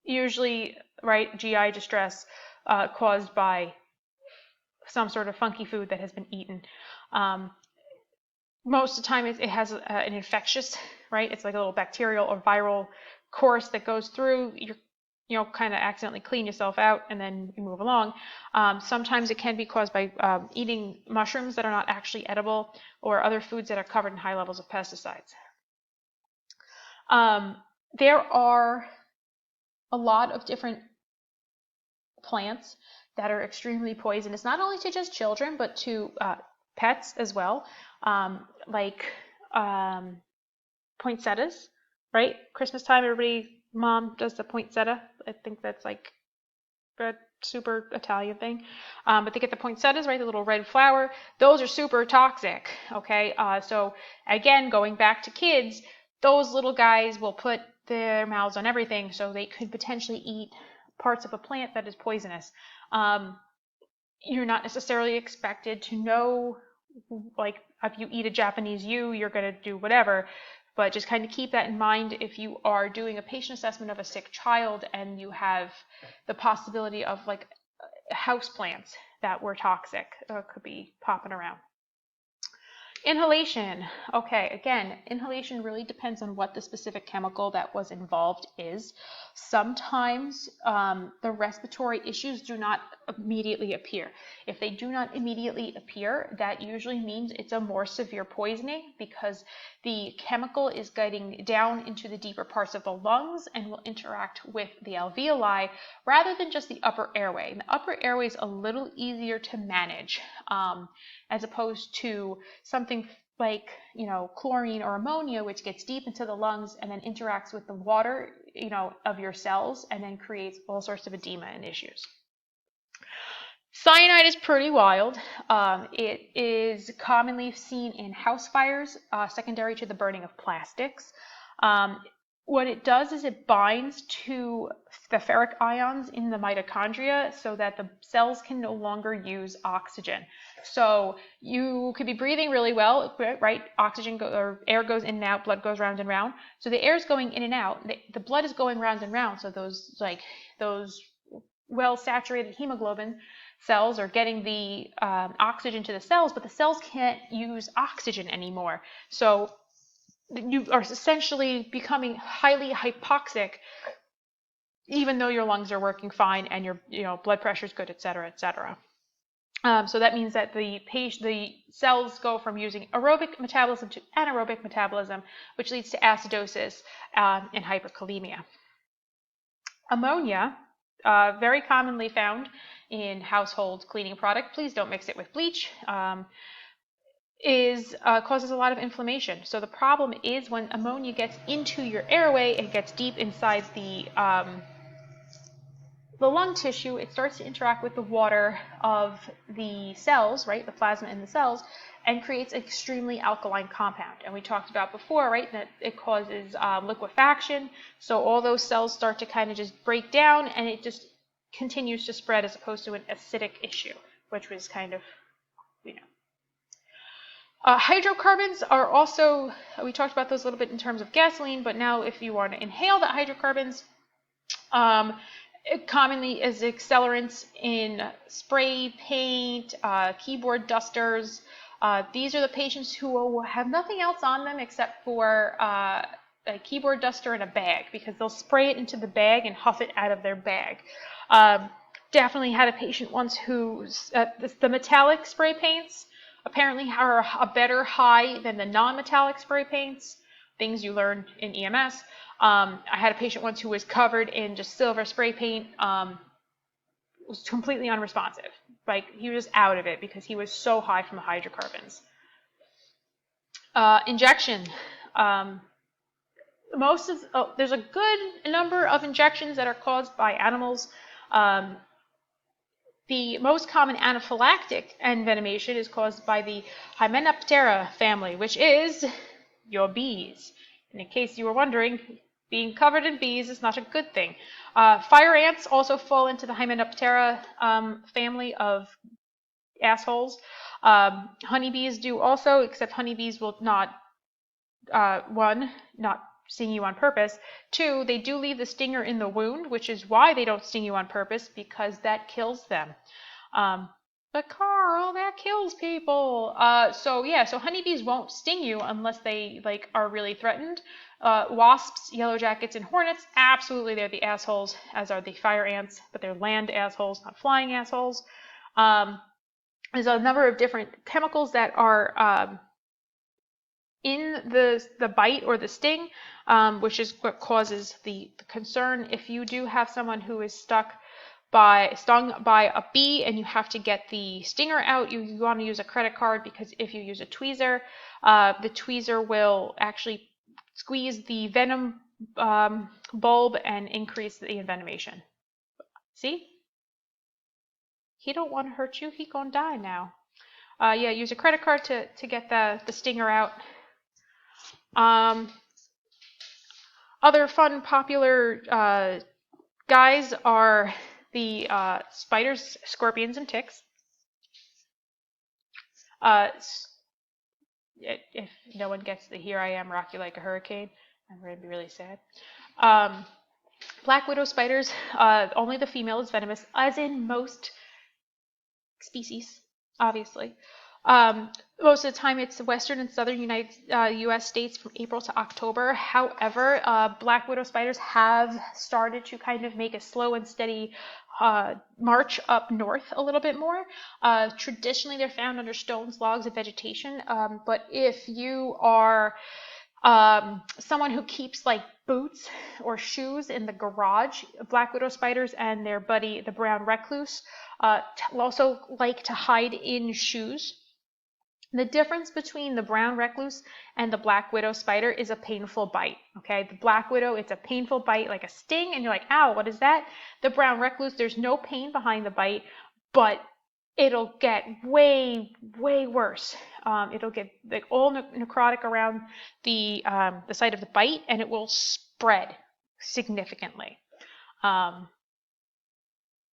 usually, right, GI distress caused by some sort of funky food that has been eaten. Most of the time it has an infectious, right? It's like a little bacterial or viral course that goes through. You kind of accidentally clean yourself out and then you move along. Sometimes it can be caused by eating mushrooms that are not actually edible, or other foods that are covered in high levels of pesticides. There are a lot of different plants that are extremely poisonous, not only to just children, but to pets as well, like poinsettias, right? Christmas time, mom does the poinsettia. I think that's like a super Italian thing. But they get the poinsettias, right? The little red flower. Those are super toxic, okay? So again, going back to kids, those little guys will put their mouths on everything, so they could potentially eat parts of a plant that is poisonous. You're not necessarily expected to know, like, if you eat a Japanese yew, you're going to do whatever, but just kind of keep that in mind if you are doing a patient assessment of a sick child and you have the possibility of, like, house plants that were toxic could be popping around. Inhalation. Okay, again, inhalation really depends on what the specific chemical that was involved is. Sometimes the respiratory issues do not immediately appear. If they do not immediately appear, that usually means it's a more severe poisoning, because the chemical is getting down into the deeper parts of the lungs and will interact with the alveoli rather than just the upper airway. And the upper airway is a little easier to manage as opposed to something like, chlorine or ammonia, which gets deep into the lungs and then interacts with the water, of your cells, and then creates all sorts of edema and issues. Cyanide is pretty wild. It is commonly seen in house fires, secondary to the burning of plastics. What it does is it binds to the ferric ions in the mitochondria so that the cells can no longer use oxygen. So you could be breathing really well, right? Oxygen or air goes in and out, blood goes round and round. So the air is going in and out. The blood is going round and round. So those well-saturated hemoglobin cells are getting the oxygen to the cells, but the cells can't use oxygen anymore. So you are essentially becoming highly hypoxic, even though your lungs are working fine and your blood pressure is good, et cetera, et cetera. So that means that the cells go from using aerobic metabolism to anaerobic metabolism, which leads to acidosis and hyperkalemia. Ammonia, very commonly found in household cleaning product. Please don't mix it with bleach. Causes a lot of inflammation. So the problem is when ammonia gets into your airway, it gets deep inside the lung tissue, it starts to interact with the water of the cells, right, the plasma in the cells, and creates an extremely alkaline compound. And we talked about before, right, that it causes liquefaction. So all those cells start to kind of just break down, and it just continues to spread as opposed to an acidic issue, which was kind of, hydrocarbons are also, we talked about those a little bit in terms of gasoline, but now if you want to inhale the hydrocarbons, it commonly is accelerants in spray, paint, keyboard dusters, These are the patients who have nothing else on them except for a keyboard duster and a bag, because they'll spray it into the bag and huff it out of their bag. Definitely had a patient once who's the metallic spray paints apparently are a better high than the non-metallic spray paints, things you learn in EMS. I had a patient once who was covered in just silver spray paint, was completely unresponsive. Like, he was just out of it because he was so high from the hydrocarbons. Injection. There's a good number of injections that are caused by animals. The most common anaphylactic envenomation is caused by the Hymenoptera family, which is your bees. And in case you were wondering, being covered in bees is not a good thing. Fire ants also fall into the Hymenoptera family of assholes. Honeybees do also, except honeybees will not, not sting you on purpose. 2, they do leave the stinger in the wound, which is why they don't sting you on purpose, because that kills them. But Carl, that kills people. So honeybees won't sting you unless they are really threatened. Wasps, yellow jackets, and hornets, absolutely they're the assholes, as are the fire ants, but they're land assholes, not flying assholes. There's a number of different chemicals that are in the bite or the sting, which is what causes the concern. If you do have someone who is stung by a bee and you have to get the stinger out, you want to use a credit card, because if you use a tweezer, the tweezer will actually squeeze the venom bulb and increase the envenomation. See? He don't want to hurt you. He gonna die now. Use a credit card to get the stinger out. Other fun, popular guys are the spiders, scorpions, and ticks. If no one gets the "Here I am, rock you like a hurricane," I'm going to be really sad. Black widow spiders, only the female is venomous, as in most species, obviously. Most of the time it's the western and southern U.S. states from April to October. However, black widow spiders have started to kind of make a slow and steady march up north a little bit more. Traditionally, they're found under stones, logs, and vegetation. But if you are someone who keeps boots or shoes in the garage, black widow spiders and their buddy, the brown recluse, also like to hide in shoes. The difference between the brown recluse and the black widow spider is a painful bite. Okay, the black widow, it's a painful bite, like a sting, and you're like, ow, what is that? The brown recluse, there's no pain behind the bite, but it'll get way, way worse. It'll get all necrotic around the site of the bite, and it will spread significantly.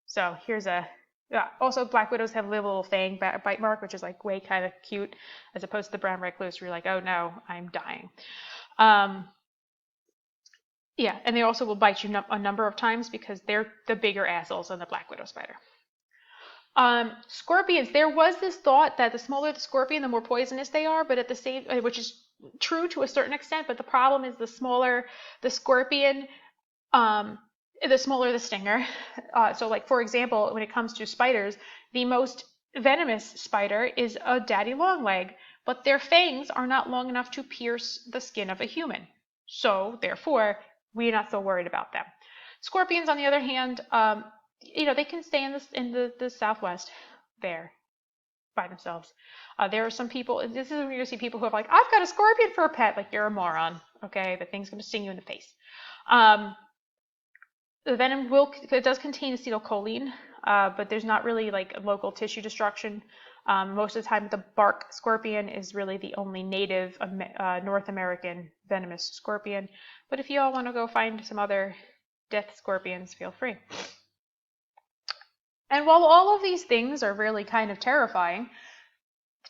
So here's a. Also, black widows have a little fang bite mark, which is way kind of cute, as opposed to the brown recluse, where you're like, oh no, I'm dying. And they also will bite you a number of times because they're the bigger assholes than the black widow spider. Scorpions, there was this thought that the smaller the scorpion, the more poisonous they are, but at the same, which is true to a certain extent, but the problem is the smaller the scorpion, the smaller the stinger. So for example, when it comes to spiders, the most venomous spider is a daddy longleg, but their fangs are not long enough to pierce the skin of a human. So therefore, we're not so worried about them. Scorpions, on the other hand, they can stay in the Southwest there by themselves. There are some people, this is when you're going to see people who have I've got a scorpion for a pet. You're a moron, okay? The thing's going to sting you in the face. The venom does contain acetylcholine, but there's not really local tissue destruction. Most of the time, the bark scorpion is really the only native North American venomous scorpion. But if you all want to go find some other death scorpions, feel free. And while all of these things are really kind of terrifying,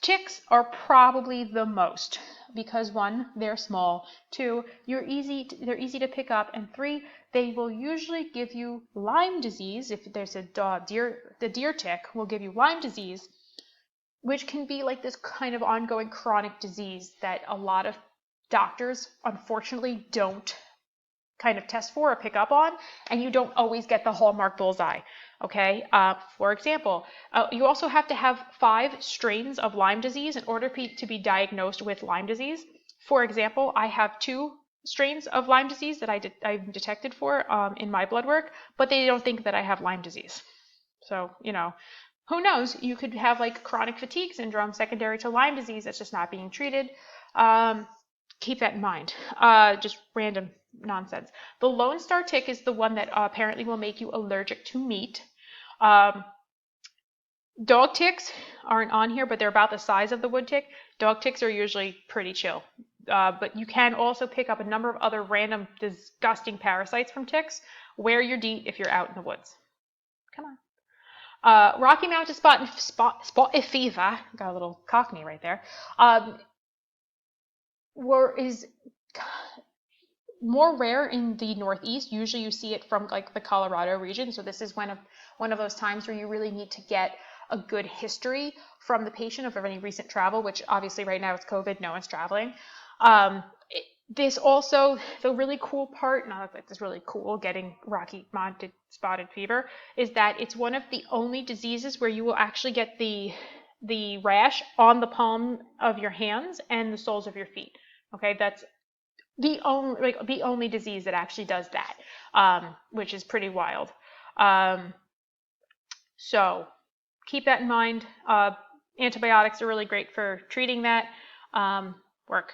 ticks are probably the most, because 1, they're small, 2, they're easy to pick up, and 3, they will usually give you Lyme disease. If there's the deer tick will give you Lyme disease which can be like this kind of ongoing chronic disease that a lot of doctors unfortunately don't kind of test for or pick up on, and you don't always get the hallmark bullseye. Okay, for example, you also have to have 5 strains of Lyme disease in order to be diagnosed with Lyme disease. For example, I have 2 strains of Lyme disease that I'm detected for in my blood work, but they don't think that I have Lyme disease. So, who knows? You could have like chronic fatigue syndrome secondary to Lyme disease that's just not being treated. Keep that in mind. Just random nonsense. The Lone Star tick is the one that apparently will make you allergic to meat. Dog ticks aren't on here, but they're about the size of the wood tick. Dog ticks are usually pretty chill. But you can also pick up a number of other random disgusting parasites from ticks. Wear your DEET if you're out in the woods. Come on. Rocky Mountain spotted fever, got a little cockney right there, is more rare in the Northeast. Usually you see it from like the Colorado region. So this is one of those times where you really need to get a good history from the patient of any recent travel, which obviously right now it's COVID, no one's traveling. This also, the really cool part, not that it's really cool getting Rocky Mountain spotted fever, is that it's one of the only diseases where you will actually get the rash on the palm of your hands and the soles of your feet. Okay, that's the only disease that actually does that, which is pretty wild. So keep that in mind. Antibiotics are really great for treating that work.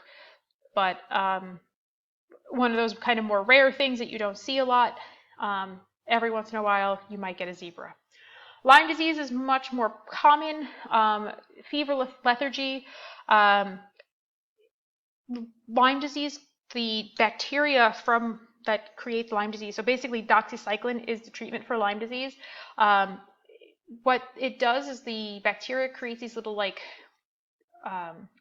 But one of those kind of more rare things that you don't see a lot, every once in a while you might get a zebra. Lyme disease is much more common. Fever lethargy. Lyme disease, the bacteria that creates Lyme disease. So basically doxycycline is the treatment for Lyme disease. What it does is the bacteria creates these little like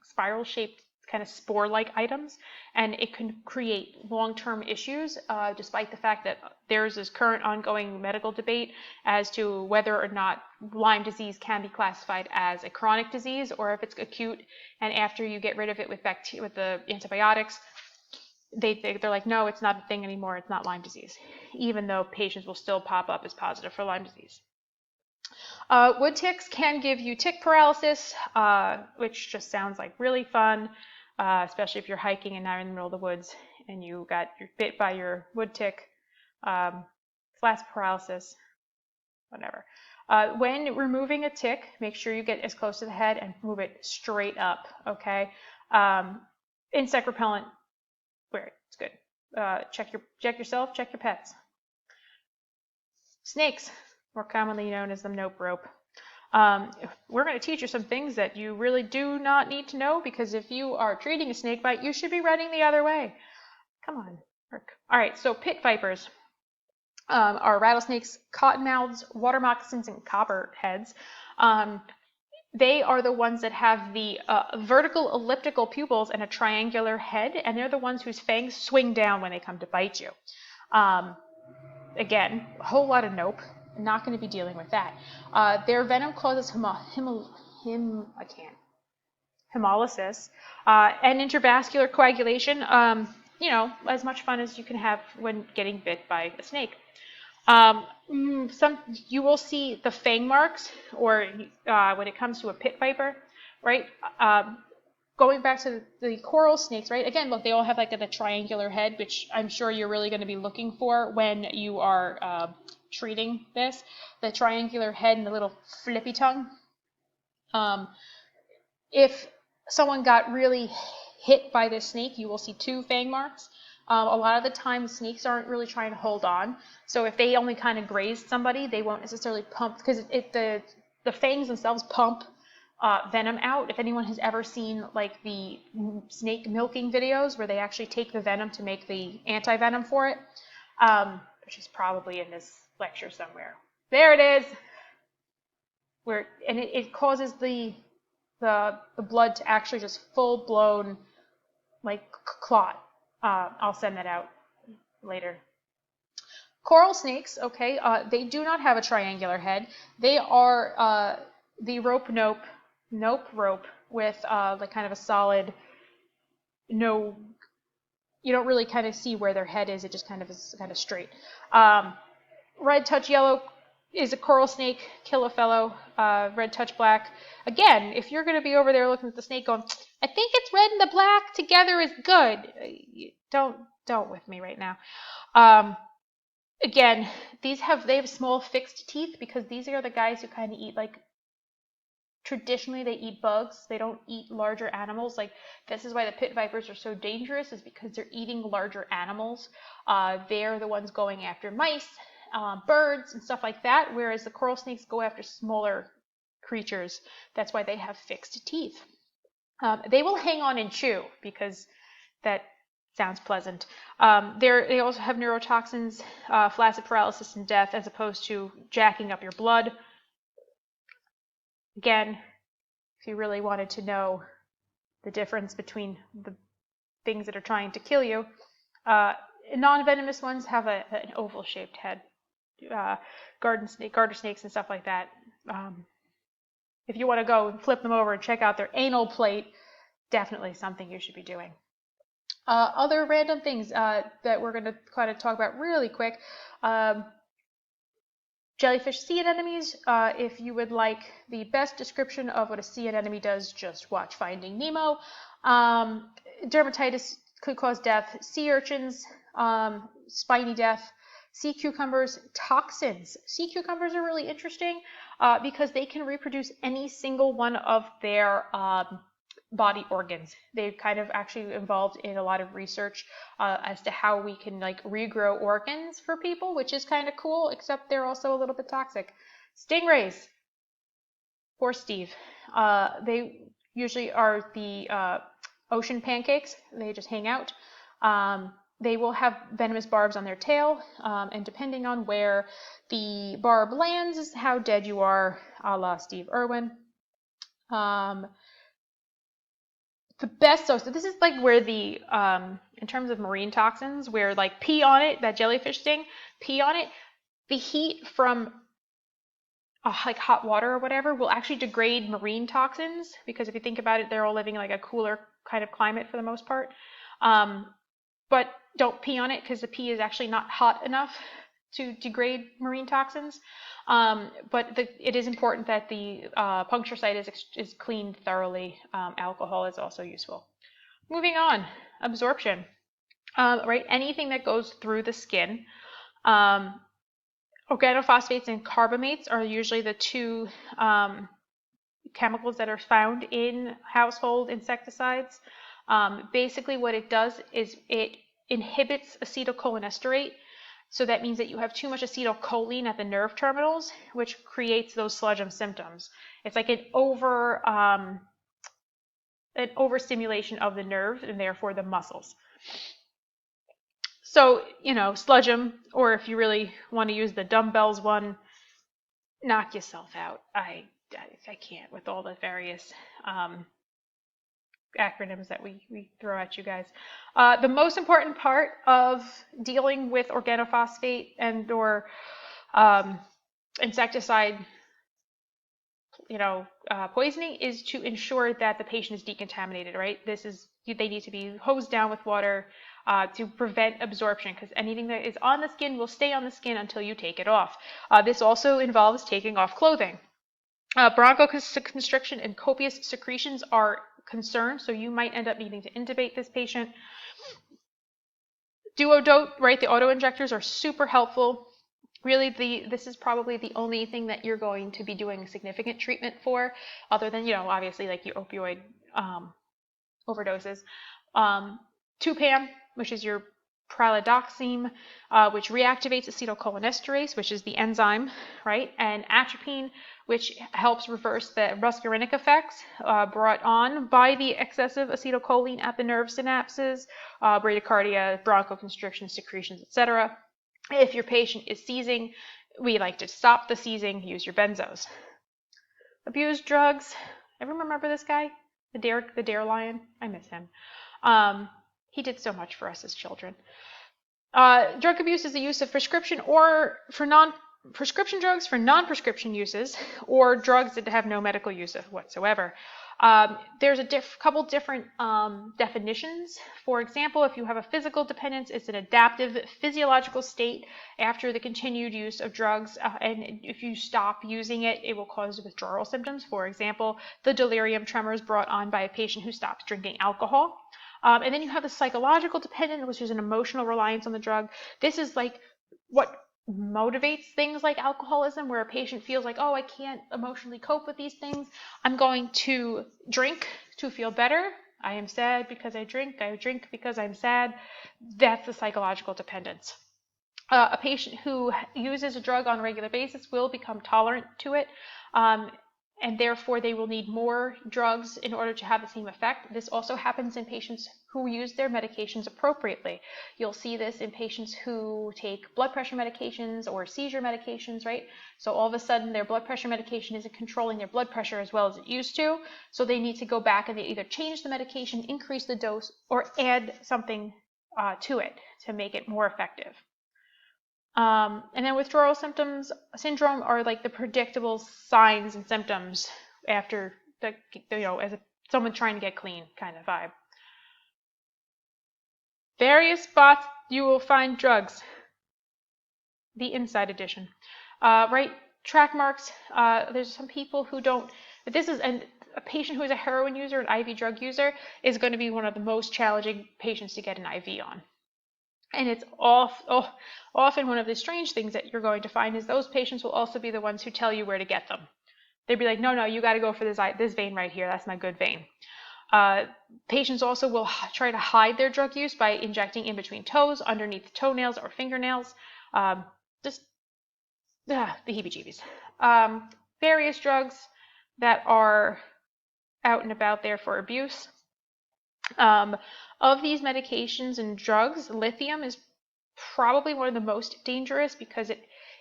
spiral shaped kind of spore-like items, and it can create long-term issues, despite the fact that there's this current ongoing medical debate as to whether or not Lyme disease can be classified as a chronic disease or if it's acute, and after you get rid of it with the antibiotics, they're like, no, it's not a thing anymore, it's not Lyme disease, even though patients will still pop up as positive for Lyme disease. Wood ticks can give you tick paralysis, which just sounds like really fun, especially if you're hiking and now in the middle of the woods and you're bit by your wood tick. Flash paralysis, whatever. When removing a tick, make sure you get as close to the head and move it straight up, okay? Insect repellent, wear it, it's good. Check yourself, check your pets. Snakes, more commonly known as the nope rope. We're going to teach you some things that you really do not need to know, because if you are treating a snake bite, you should be running the other way. Come on, work. All right, so pit vipers are rattlesnakes, cottonmouths, water moccasins, and copperheads. They are the ones that have the vertical elliptical pupils and a triangular head, and they're the ones whose fangs swing down when they come to bite you. Again, a whole lot of nope. Not going to be dealing with that. Their venom causes hemolysis and intravascular coagulation. As much fun as you can have when getting bit by a snake. You will see the fang marks, or when it comes to a pit viper, right? Going back to the coral snakes, right? Again, look, they all have like the triangular head, which I'm sure you're really going to be looking for when you are treating this. The triangular head and the little flippy tongue. If someone got really hit by this snake, you will see 2 fang marks. A lot of the time, snakes aren't really trying to hold on. So if they only kind of graze somebody, they won't necessarily pump, because the fangs themselves pump venom out. If anyone has ever seen like the snake milking videos where they actually take the venom to make the anti-venom for it, which is probably in this lecture somewhere. There it is. It causes the blood to actually just full blown like clot. I'll send that out later. Coral snakes, okay, they do not have a triangular head. They are the rope nope Nope, rope with like kind of a solid, no, you don't really kind of see where their head is. It just kind of is kind of straight. Red touch yellow is a coral snake, kill a fellow. Red touch black. Again, if you're going to be over there looking at the snake going, I think it's red and the black together is good. Don't with me right now. Again, they have small fixed teeth because these are the guys who kind of eat like, traditionally they eat bugs. They don't eat larger animals. Like this is why the pit vipers are so dangerous, is because they're eating larger animals. They're the ones going after mice, birds and stuff like that, whereas the coral snakes go after smaller creatures. That's why they have fixed teeth. They will hang on and chew because that sounds pleasant. They also have neurotoxins, flaccid paralysis and death, as opposed to jacking up your blood. Again, if you really wanted to know the difference between the things that are trying to kill you, non-venomous ones have an oval-shaped head. Garter snakes and stuff like that. If you want to go and flip them over and check out their anal plate, definitely something you should be doing. Other random things that we're going to kind of talk about really quick. Jellyfish sea anemones. If you would like the best description of what a sea anemone does, just watch Finding Nemo. Dermatitis could cause death. Sea urchins, spiny death. Sea cucumbers, toxins. Sea cucumbers are really interesting because they can reproduce any single one of their body organs. They've kind of actually involved in a lot of research as to how we can like regrow organs for people, which is kind of cool, except they're also a little bit toxic. Stingrays. Poor Steve. They usually are the ocean pancakes. They just hang out. They will have venomous barbs on their tail, and depending on where the barb lands is how dead you are, a la Steve Irwin. The best, so this is like where the, in terms of marine toxins, where like pee on it, that jellyfish sting, pee on it, the heat from like hot water or whatever will actually degrade marine toxins, because if you think about it, they're all living in like a cooler kind of climate for the most part. But don't pee on it because the pee is actually not hot enough to degrade marine toxins. But it is important that the puncture site is cleaned thoroughly. Alcohol is also useful. Moving on, absorption. Right, anything that goes through the skin. Organophosphates and carbamates are usually the two chemicals that are found in household insecticides. Basically what it does is it inhibits acetylcholinesterase. So that means that you have too much acetylcholine at the nerve terminals, which creates those sludgem symptoms. It's like an overstimulation of the nerve and therefore the muscles. So, sludgem, or if you really want to use the dumbbells one, knock yourself out. I can't with all the various acronyms that we throw at you guys. The most important part of dealing with organophosphate and or insecticide poisoning is to ensure that the patient is decontaminated, right? They need to be hosed down with water to prevent absorption, because anything that is on the skin will stay on the skin until you take it off. This also involves taking off clothing. Bronchoconstriction and copious secretions are concerned, so you might end up needing to intubate this patient. Duodote, right? The auto-injectors are super helpful. Really, this is probably the only thing that you're going to be doing significant treatment for, other than, obviously like your opioid overdoses. Tupam, which is your pralidoxime, which reactivates acetylcholinesterase, which is the enzyme, right? And atropine, which helps reverse the muscarinic effects brought on by the excessive acetylcholine at the nerve synapses, bradycardia, bronchoconstriction, secretions, etc. If your patient is seizing, we like to stop the seizing, use your benzos. Abused drugs. Everyone remember this guy? The dare lion? I miss him. He did so much for us as children. Drug abuse is the use of prescription or for prescription drugs for non-prescription uses, or drugs that have no medical use whatsoever. There's a couple different definitions. For example, if you have a physical dependence, it's an adaptive physiological state after the continued use of drugs, and if you stop using it, it will cause withdrawal symptoms. For example, the delirium tremors brought on by a patient who stops drinking alcohol. And then you have the psychological dependence, which is an emotional reliance on the drug. This is like what motivates things like alcoholism, where a patient feels like, oh, I can't emotionally cope with these things. I'm going to drink to feel better. I am sad because I drink because I'm sad. That's the psychological dependence. A patient who uses a drug on a regular basis will become tolerant to it, and therefore they will need more drugs in order to have the same effect. This also happens in patients who use their medications appropriately. You'll see this in patients who take blood pressure medications or seizure medications, right? So all of a sudden their blood pressure medication isn't controlling their blood pressure as well as it used to, so they need to go back and they either change the medication, increase the dose, or add something to it to make it more effective. And then withdrawal syndrome are like the predictable signs and symptoms after the, someone trying to get clean kind of vibe. Various spots you will find drugs. The inside edition. Right, track marks. There's some people who don't, but this is, and a patient who is a heroin user, an IV drug user, is going to be one of the most challenging patients to get an IV on. And it's often one of the strange things that you're going to find is those patients will also be the ones who tell you where to get them. They'd be like, no, you got to go for this vein right here. That's my good vein. Patients also will try to hide their drug use by injecting in between toes, underneath toenails or fingernails. Just the heebie-jeebies. Various drugs that are out and about there for abuse. Of these medications and drugs, lithium is probably one of the most dangerous because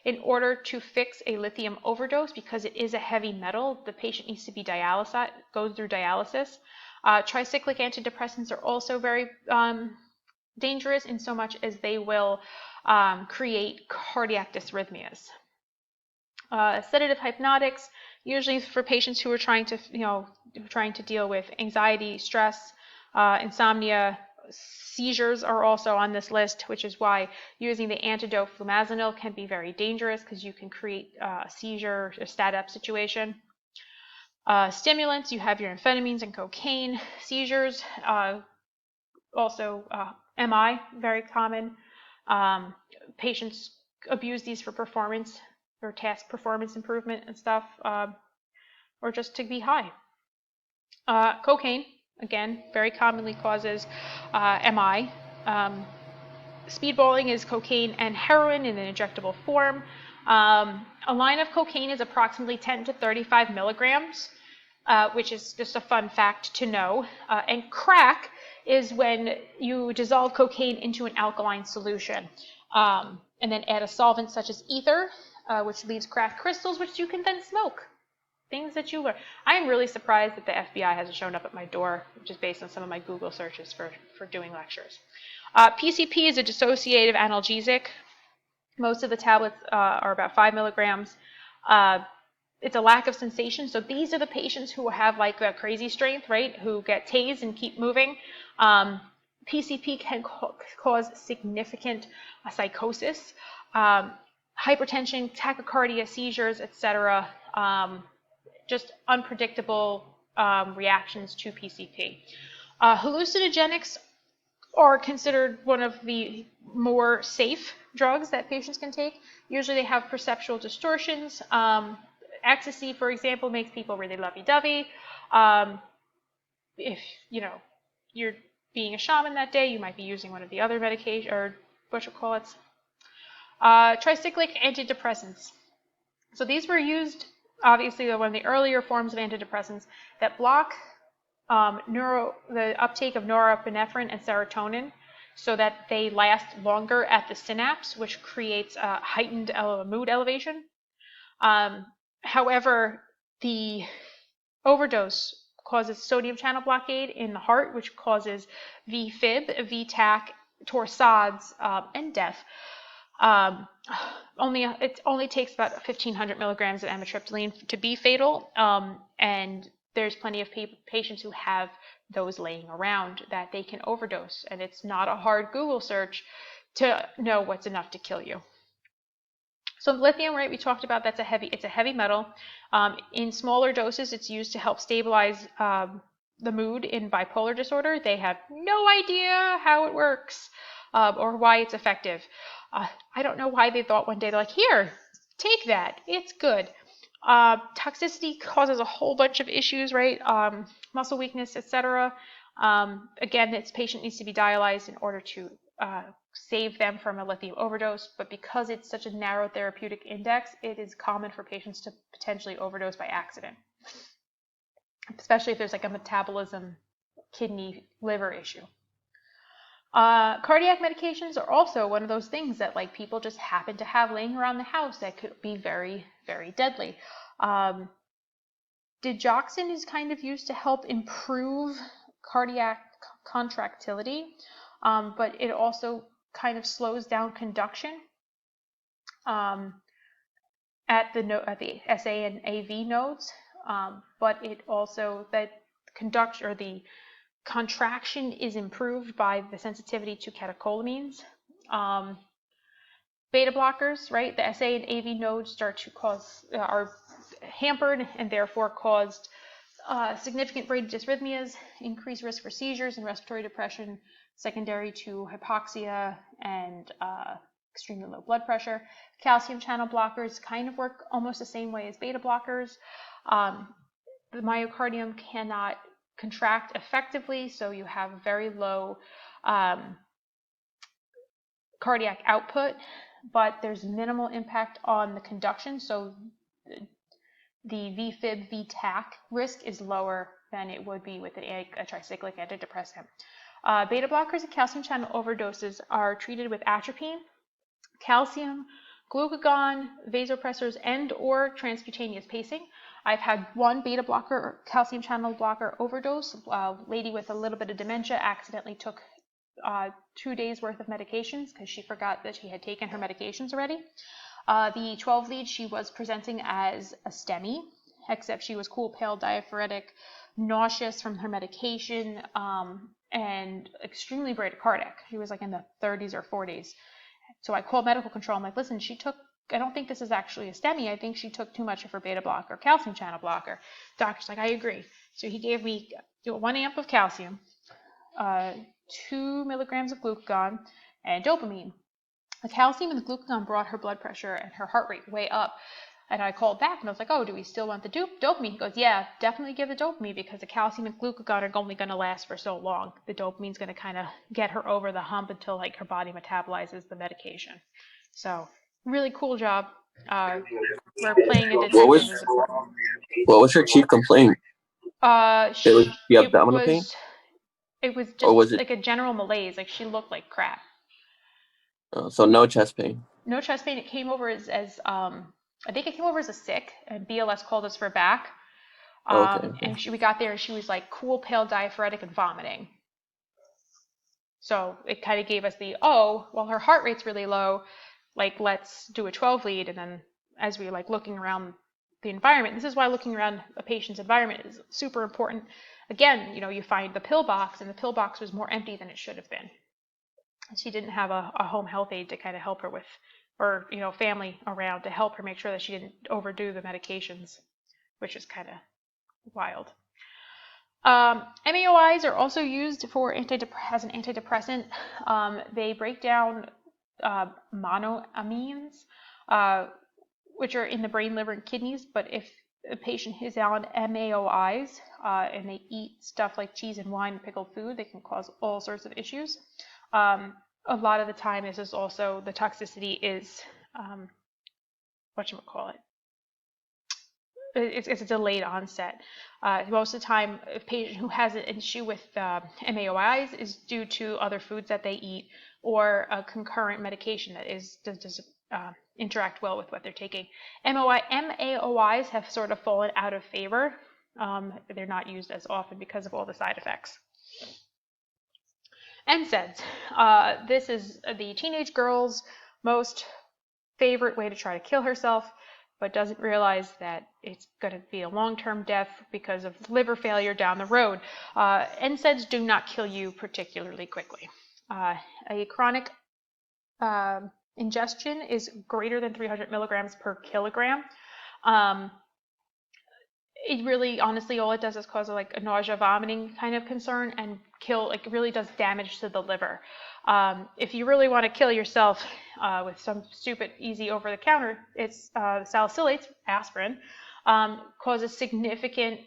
in order to fix a lithium overdose, because it is a heavy metal, the patient needs to be goes through dialysis. Tricyclic antidepressants are also very dangerous in so much as they will create cardiac dysrhythmias. Sedative hypnotics, usually for patients who are trying to deal with anxiety, stress, insomnia. Seizures are also on this list, which is why using the antidote flumazenil can be very dangerous because you can create a seizure, a stat-up situation. Stimulants, you have your amphetamines and cocaine. Seizures, also MI, very common. Patients abuse these for performance or task performance improvement and stuff, or just to be high. Cocaine, again, very commonly causes MI. Speedballing is cocaine and heroin in an injectable form. A line of cocaine is approximately 10 to 35 milligrams, which is just a fun fact to know. And crack is when you dissolve cocaine into an alkaline solution and then add a solvent such as ether, which leaves crack crystals, which you can then smoke. Things that you learn. I am really surprised that the FBI hasn't shown up at my door, which is based on some of my Google searches for doing lectures. PCP is a dissociative analgesic. Most of the tablets are about 5 milligrams. It's a lack of sensation. So these are the patients who have like a crazy strength, right? Who get tased and keep moving. PCP can cause significant psychosis, hypertension, tachycardia, seizures, etc. Just unpredictable reactions to PCP. Hallucinogenics are considered one of the more safe drugs that patients can take. Usually they have perceptual distortions. Ecstasy, for example, makes people really lovey-dovey. If you're being a shaman that day, you might be using one of the other medication, or what you call it. Tricyclic antidepressants. So these were used, obviously, one of the earlier forms of antidepressants that block the uptake of norepinephrine and serotonin so that they last longer at the synapse, which creates a heightened mood elevation. However, the overdose causes sodium channel blockade in the heart, which causes VFib, VTAC, torsades, and death. It only takes about 1,500 milligrams of amitriptyline to be fatal, and there's plenty of patients who have those laying around that they can overdose, and it's not a hard Google search to know what's enough to kill you. So lithium, right, we talked about it's a heavy metal. In smaller doses, it's used to help stabilize the mood in bipolar disorder. They have no idea how it works or why it's effective. I don't know why they thought one day, they're like, here, take that, it's good. Toxicity causes a whole bunch of issues, right? Muscle weakness, etc. Again, this patient needs to be dialyzed in order to save them from a lithium overdose, but because it's such a narrow therapeutic index, it is common for patients to potentially overdose by accident, especially if there's like a metabolism, kidney, liver issue. Cardiac medications are also one of those things that like people just happen to have laying around the house that could be very, very deadly. Digoxin is kind of used to help improve cardiac contractility, but it also kind of slows down conduction at the SA and AV nodes, but it also the contraction is improved by the sensitivity to catecholamines. Beta blockers, right? The SA and AV nodes start to are hampered and therefore caused significant bradydysrhythmias, increased risk for seizures and respiratory depression, secondary to hypoxia and extremely low blood pressure. Calcium channel blockers kind of work almost the same way as beta blockers. The myocardium cannot contract effectively, so you have very low cardiac output, but there's minimal impact on the conduction, so the VFib, VTAC risk is lower than it would be with a tricyclic antidepressant. Beta blockers and calcium channel overdoses are treated with atropine, calcium, glucagon, vasopressors, and or transcutaneous pacing. I've had one beta blocker or calcium channel blocker overdose. A lady with a little bit of dementia accidentally took 2 days worth of medications because she forgot that she had taken her medications already. The 12 lead, she was presenting as a STEMI, except she was cool, pale, diaphoretic, nauseous from her medication, and extremely bradycardic. She was like in the 30s or 40s. So I called medical control. I'm like, listen, I don't think this is actually a STEMI. I think she took too much of her beta blocker, calcium channel blocker. Doctor's like, I agree. So he gave me 1 amp of calcium, 2 milligrams of glucagon, and dopamine. The calcium and the glucagon brought her blood pressure and her heart rate way up. And I called back and I was like, oh, do we still want the dopamine? He goes, yeah, definitely give the dopamine because the calcium and glucagon are only going to last for so long. The dopamine's going to kind of get her over the hump until like her body metabolizes the medication. So really cool job. We're playing a detective is important. What was her chief complaint? It was the abdominal pain? It was just like a general malaise. Like she looked like crap. So no chest pain. No chest pain. It came over as I think it came over as a sick, and BLS called us for back. Okay. And we got there, and she was like cool, pale, diaphoretic, and vomiting. So it kind of gave us her heart rate's really low. Like let's do a 12 lead, and then as we like looking around the environment, this is why looking around a patient's environment is super important. Again, you find the pill box, and the pill box was more empty than it should have been. She didn't have a home health aide to kind of help her with, or family around to help her make sure that she didn't overdo the medications, which is kind of wild. MAOIs are also used as an antidepressant. They break down monoamines, which are in the brain, liver, and kidneys. But if a patient is on MAOIs and they eat stuff like cheese and wine and pickled food, they can cause all sorts of issues. A lot of the time, this is also the toxicity is it's a delayed onset. Most of the time, a patient who has an issue with MAOIs is due to other foods that they eat or a concurrent medication that does interact well with what they're taking. MAOIs have sort of fallen out of favor. They're not used as often because of all the side effects. NSAIDs. This is the teenage girls most favorite way to try to kill herself, but doesn't realize that it's going to be a long-term death because of liver failure down the road. NSAIDs do not kill you particularly quickly. A chronic ingestion is greater than 300 milligrams per kilogram. It really, honestly, all it does is cause like a nausea, vomiting kind of concern, and kill, like, really does damage to the liver. If you really want to kill yourself with some stupid, easy over-the-counter, it's salicylates, aspirin, causes significant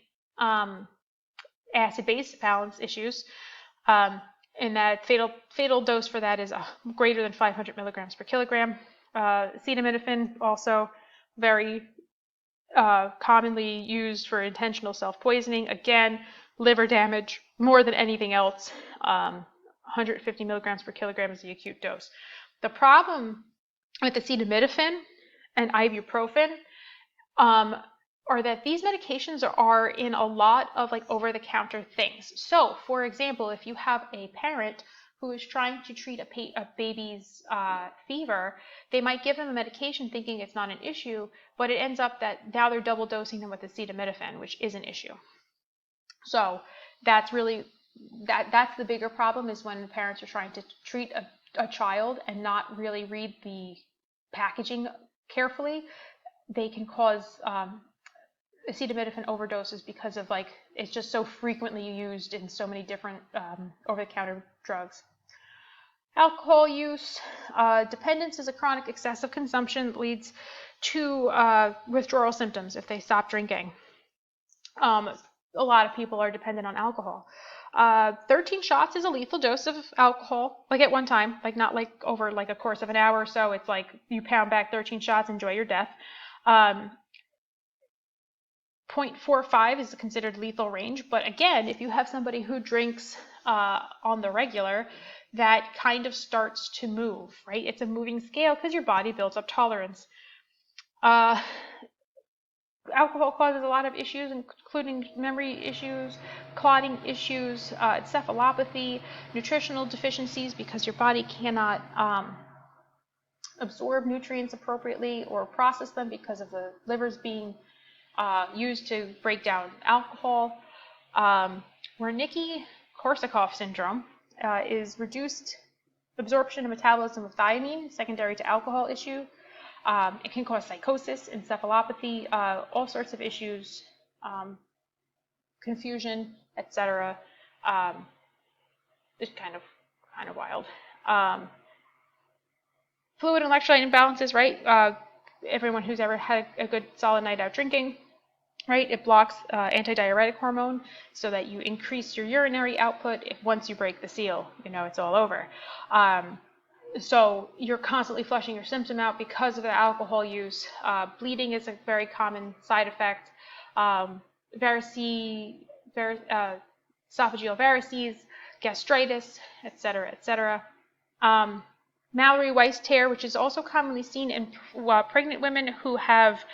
acid-base balance issues, and that fatal dose for that is greater than 500 milligrams per kilogram. Acetaminophen, also very commonly used for intentional self-poisoning. Again, liver damage more than anything else. 150 milligrams per kilogram is the acute dose. The problem with acetaminophen and ibuprofen are that these medications are in a lot of like over-the-counter things. So, for example, if you have a parent who is trying to treat a baby's fever, they might give them a medication thinking it's not an issue, but it ends up that now they're double dosing them with acetaminophen, which is an issue. So that's really, that's the bigger problem, is when parents are trying to treat a child and not really read the packaging carefully. They can cause acetaminophen overdoses because of, like, it's just so frequently used in so many different over-the-counter drugs. Alcohol use, dependence is a chronic excessive consumption that leads to withdrawal symptoms if they stop drinking. A lot of people are dependent on alcohol. 13 shots is a lethal dose of alcohol, like at one time, like not like over like a course of an hour or so. It's like you pound back 13 shots, enjoy your death. 0.45 is considered lethal range, but again, if you have somebody who drinks on the regular, that kind of starts to move, right? It's a moving scale because your body builds up tolerance. Alcohol causes a lot of issues, including memory issues, clotting issues, encephalopathy, nutritional deficiencies because your body cannot absorb nutrients appropriately or process them because of the livers being used to break down alcohol. Wernicke-Korsakoff syndrome is reduced absorption and metabolism of thiamine, secondary to alcohol issue. It can cause psychosis, encephalopathy, all sorts of issues, confusion, etc. It's kind of wild. Fluid and electrolyte imbalances, right? Everyone who's ever had a good solid night out drinking, right? It blocks antidiuretic hormone so that you increase your urinary output. Once you break the seal, you know, it's all over. So you're constantly flushing your symptom out because of the alcohol use. Bleeding is a very common side effect. Esophageal varices, gastritis, etc., etc. Mallory-Weiss tear, which is also commonly seen in pregnant women who have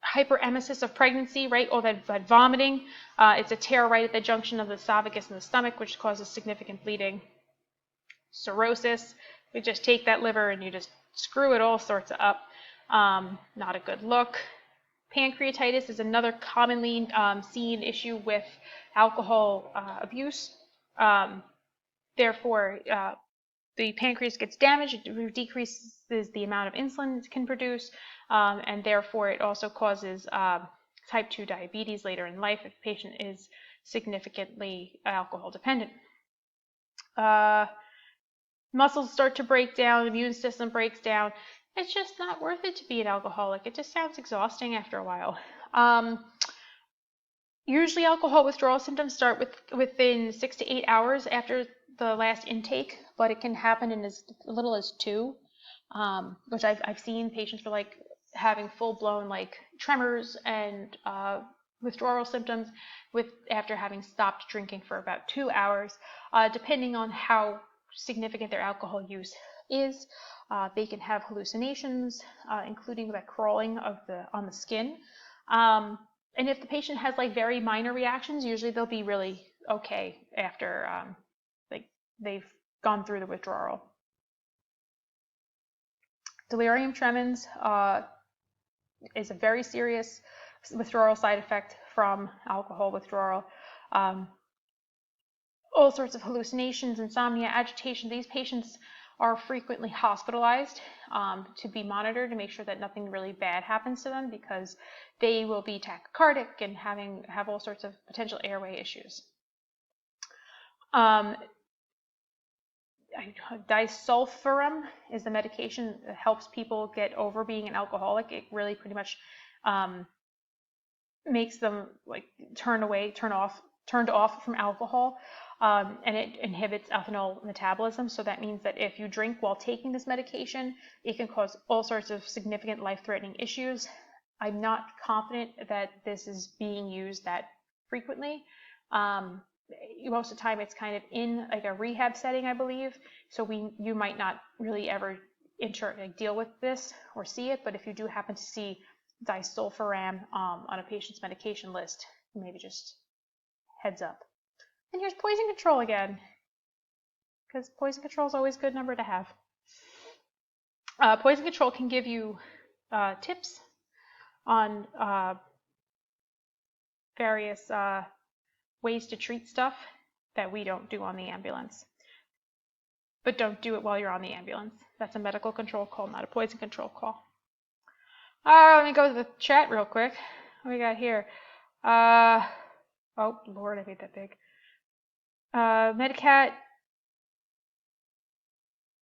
hyperemesis of pregnancy, right, or that vomiting. It's a tear right at the junction of the esophagus and the stomach, which causes significant bleeding. Cirrhosis, we just take that liver and you just screw it all sorts of up. Not a good look. Pancreatitis is another commonly seen issue with alcohol abuse. Therefore, the pancreas gets damaged, it decreases the amount of insulin it can produce, and therefore it also causes type 2 diabetes later in life if the patient is significantly alcohol dependent. Muscles start to break down, immune system breaks down. It's just not worth it to be an alcoholic. It just sounds exhausting after a while. Usually alcohol withdrawal symptoms start within 6 to 8 hours after the last intake, but it can happen in as little as 2, which I've seen patients for like having full-blown like tremors and withdrawal symptoms after having stopped drinking for about 2 hours, depending on how significant their alcohol use is. They can have hallucinations, including the crawling on the skin. And if the patient has like very minor reactions, usually they'll be really okay after they've gone through the withdrawal. Delirium tremens is a very serious withdrawal side effect from alcohol withdrawal. All sorts of hallucinations, insomnia, agitation. These patients are frequently hospitalized to be monitored to make sure that nothing really bad happens to them, because they will be tachycardic and have all sorts of potential airway issues. Disulfiram is the medication that helps people get over being an alcoholic. It really pretty much makes them like turned off from alcohol, and it inhibits ethanol metabolism. So that means that if you drink while taking this medication, it can cause all sorts of significant life-threatening issues. I'm not confident that this is being used that frequently. Most of the time it's kind of in like a rehab setting, I believe. So you might not really ever deal with this or see it, but if you do happen to see disulfiram on a patient's medication list, maybe just heads up. And here's poison control again, because poison control is always a good number to have. Poison control can give you tips on various ways to treat stuff that we don't do on the ambulance. But don't do it while you're on the ambulance. That's a medical control call, not a poison control call. Let me go to the chat real quick. What we got here? Oh, Lord, I made that big. Medcat.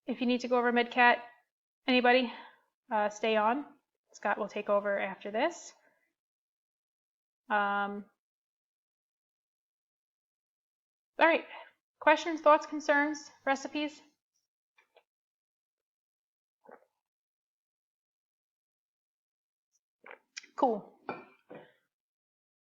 If you need to go over Medcat, anybody, stay on. Scott will take over after this. All right, questions, thoughts, concerns, recipes? Cool.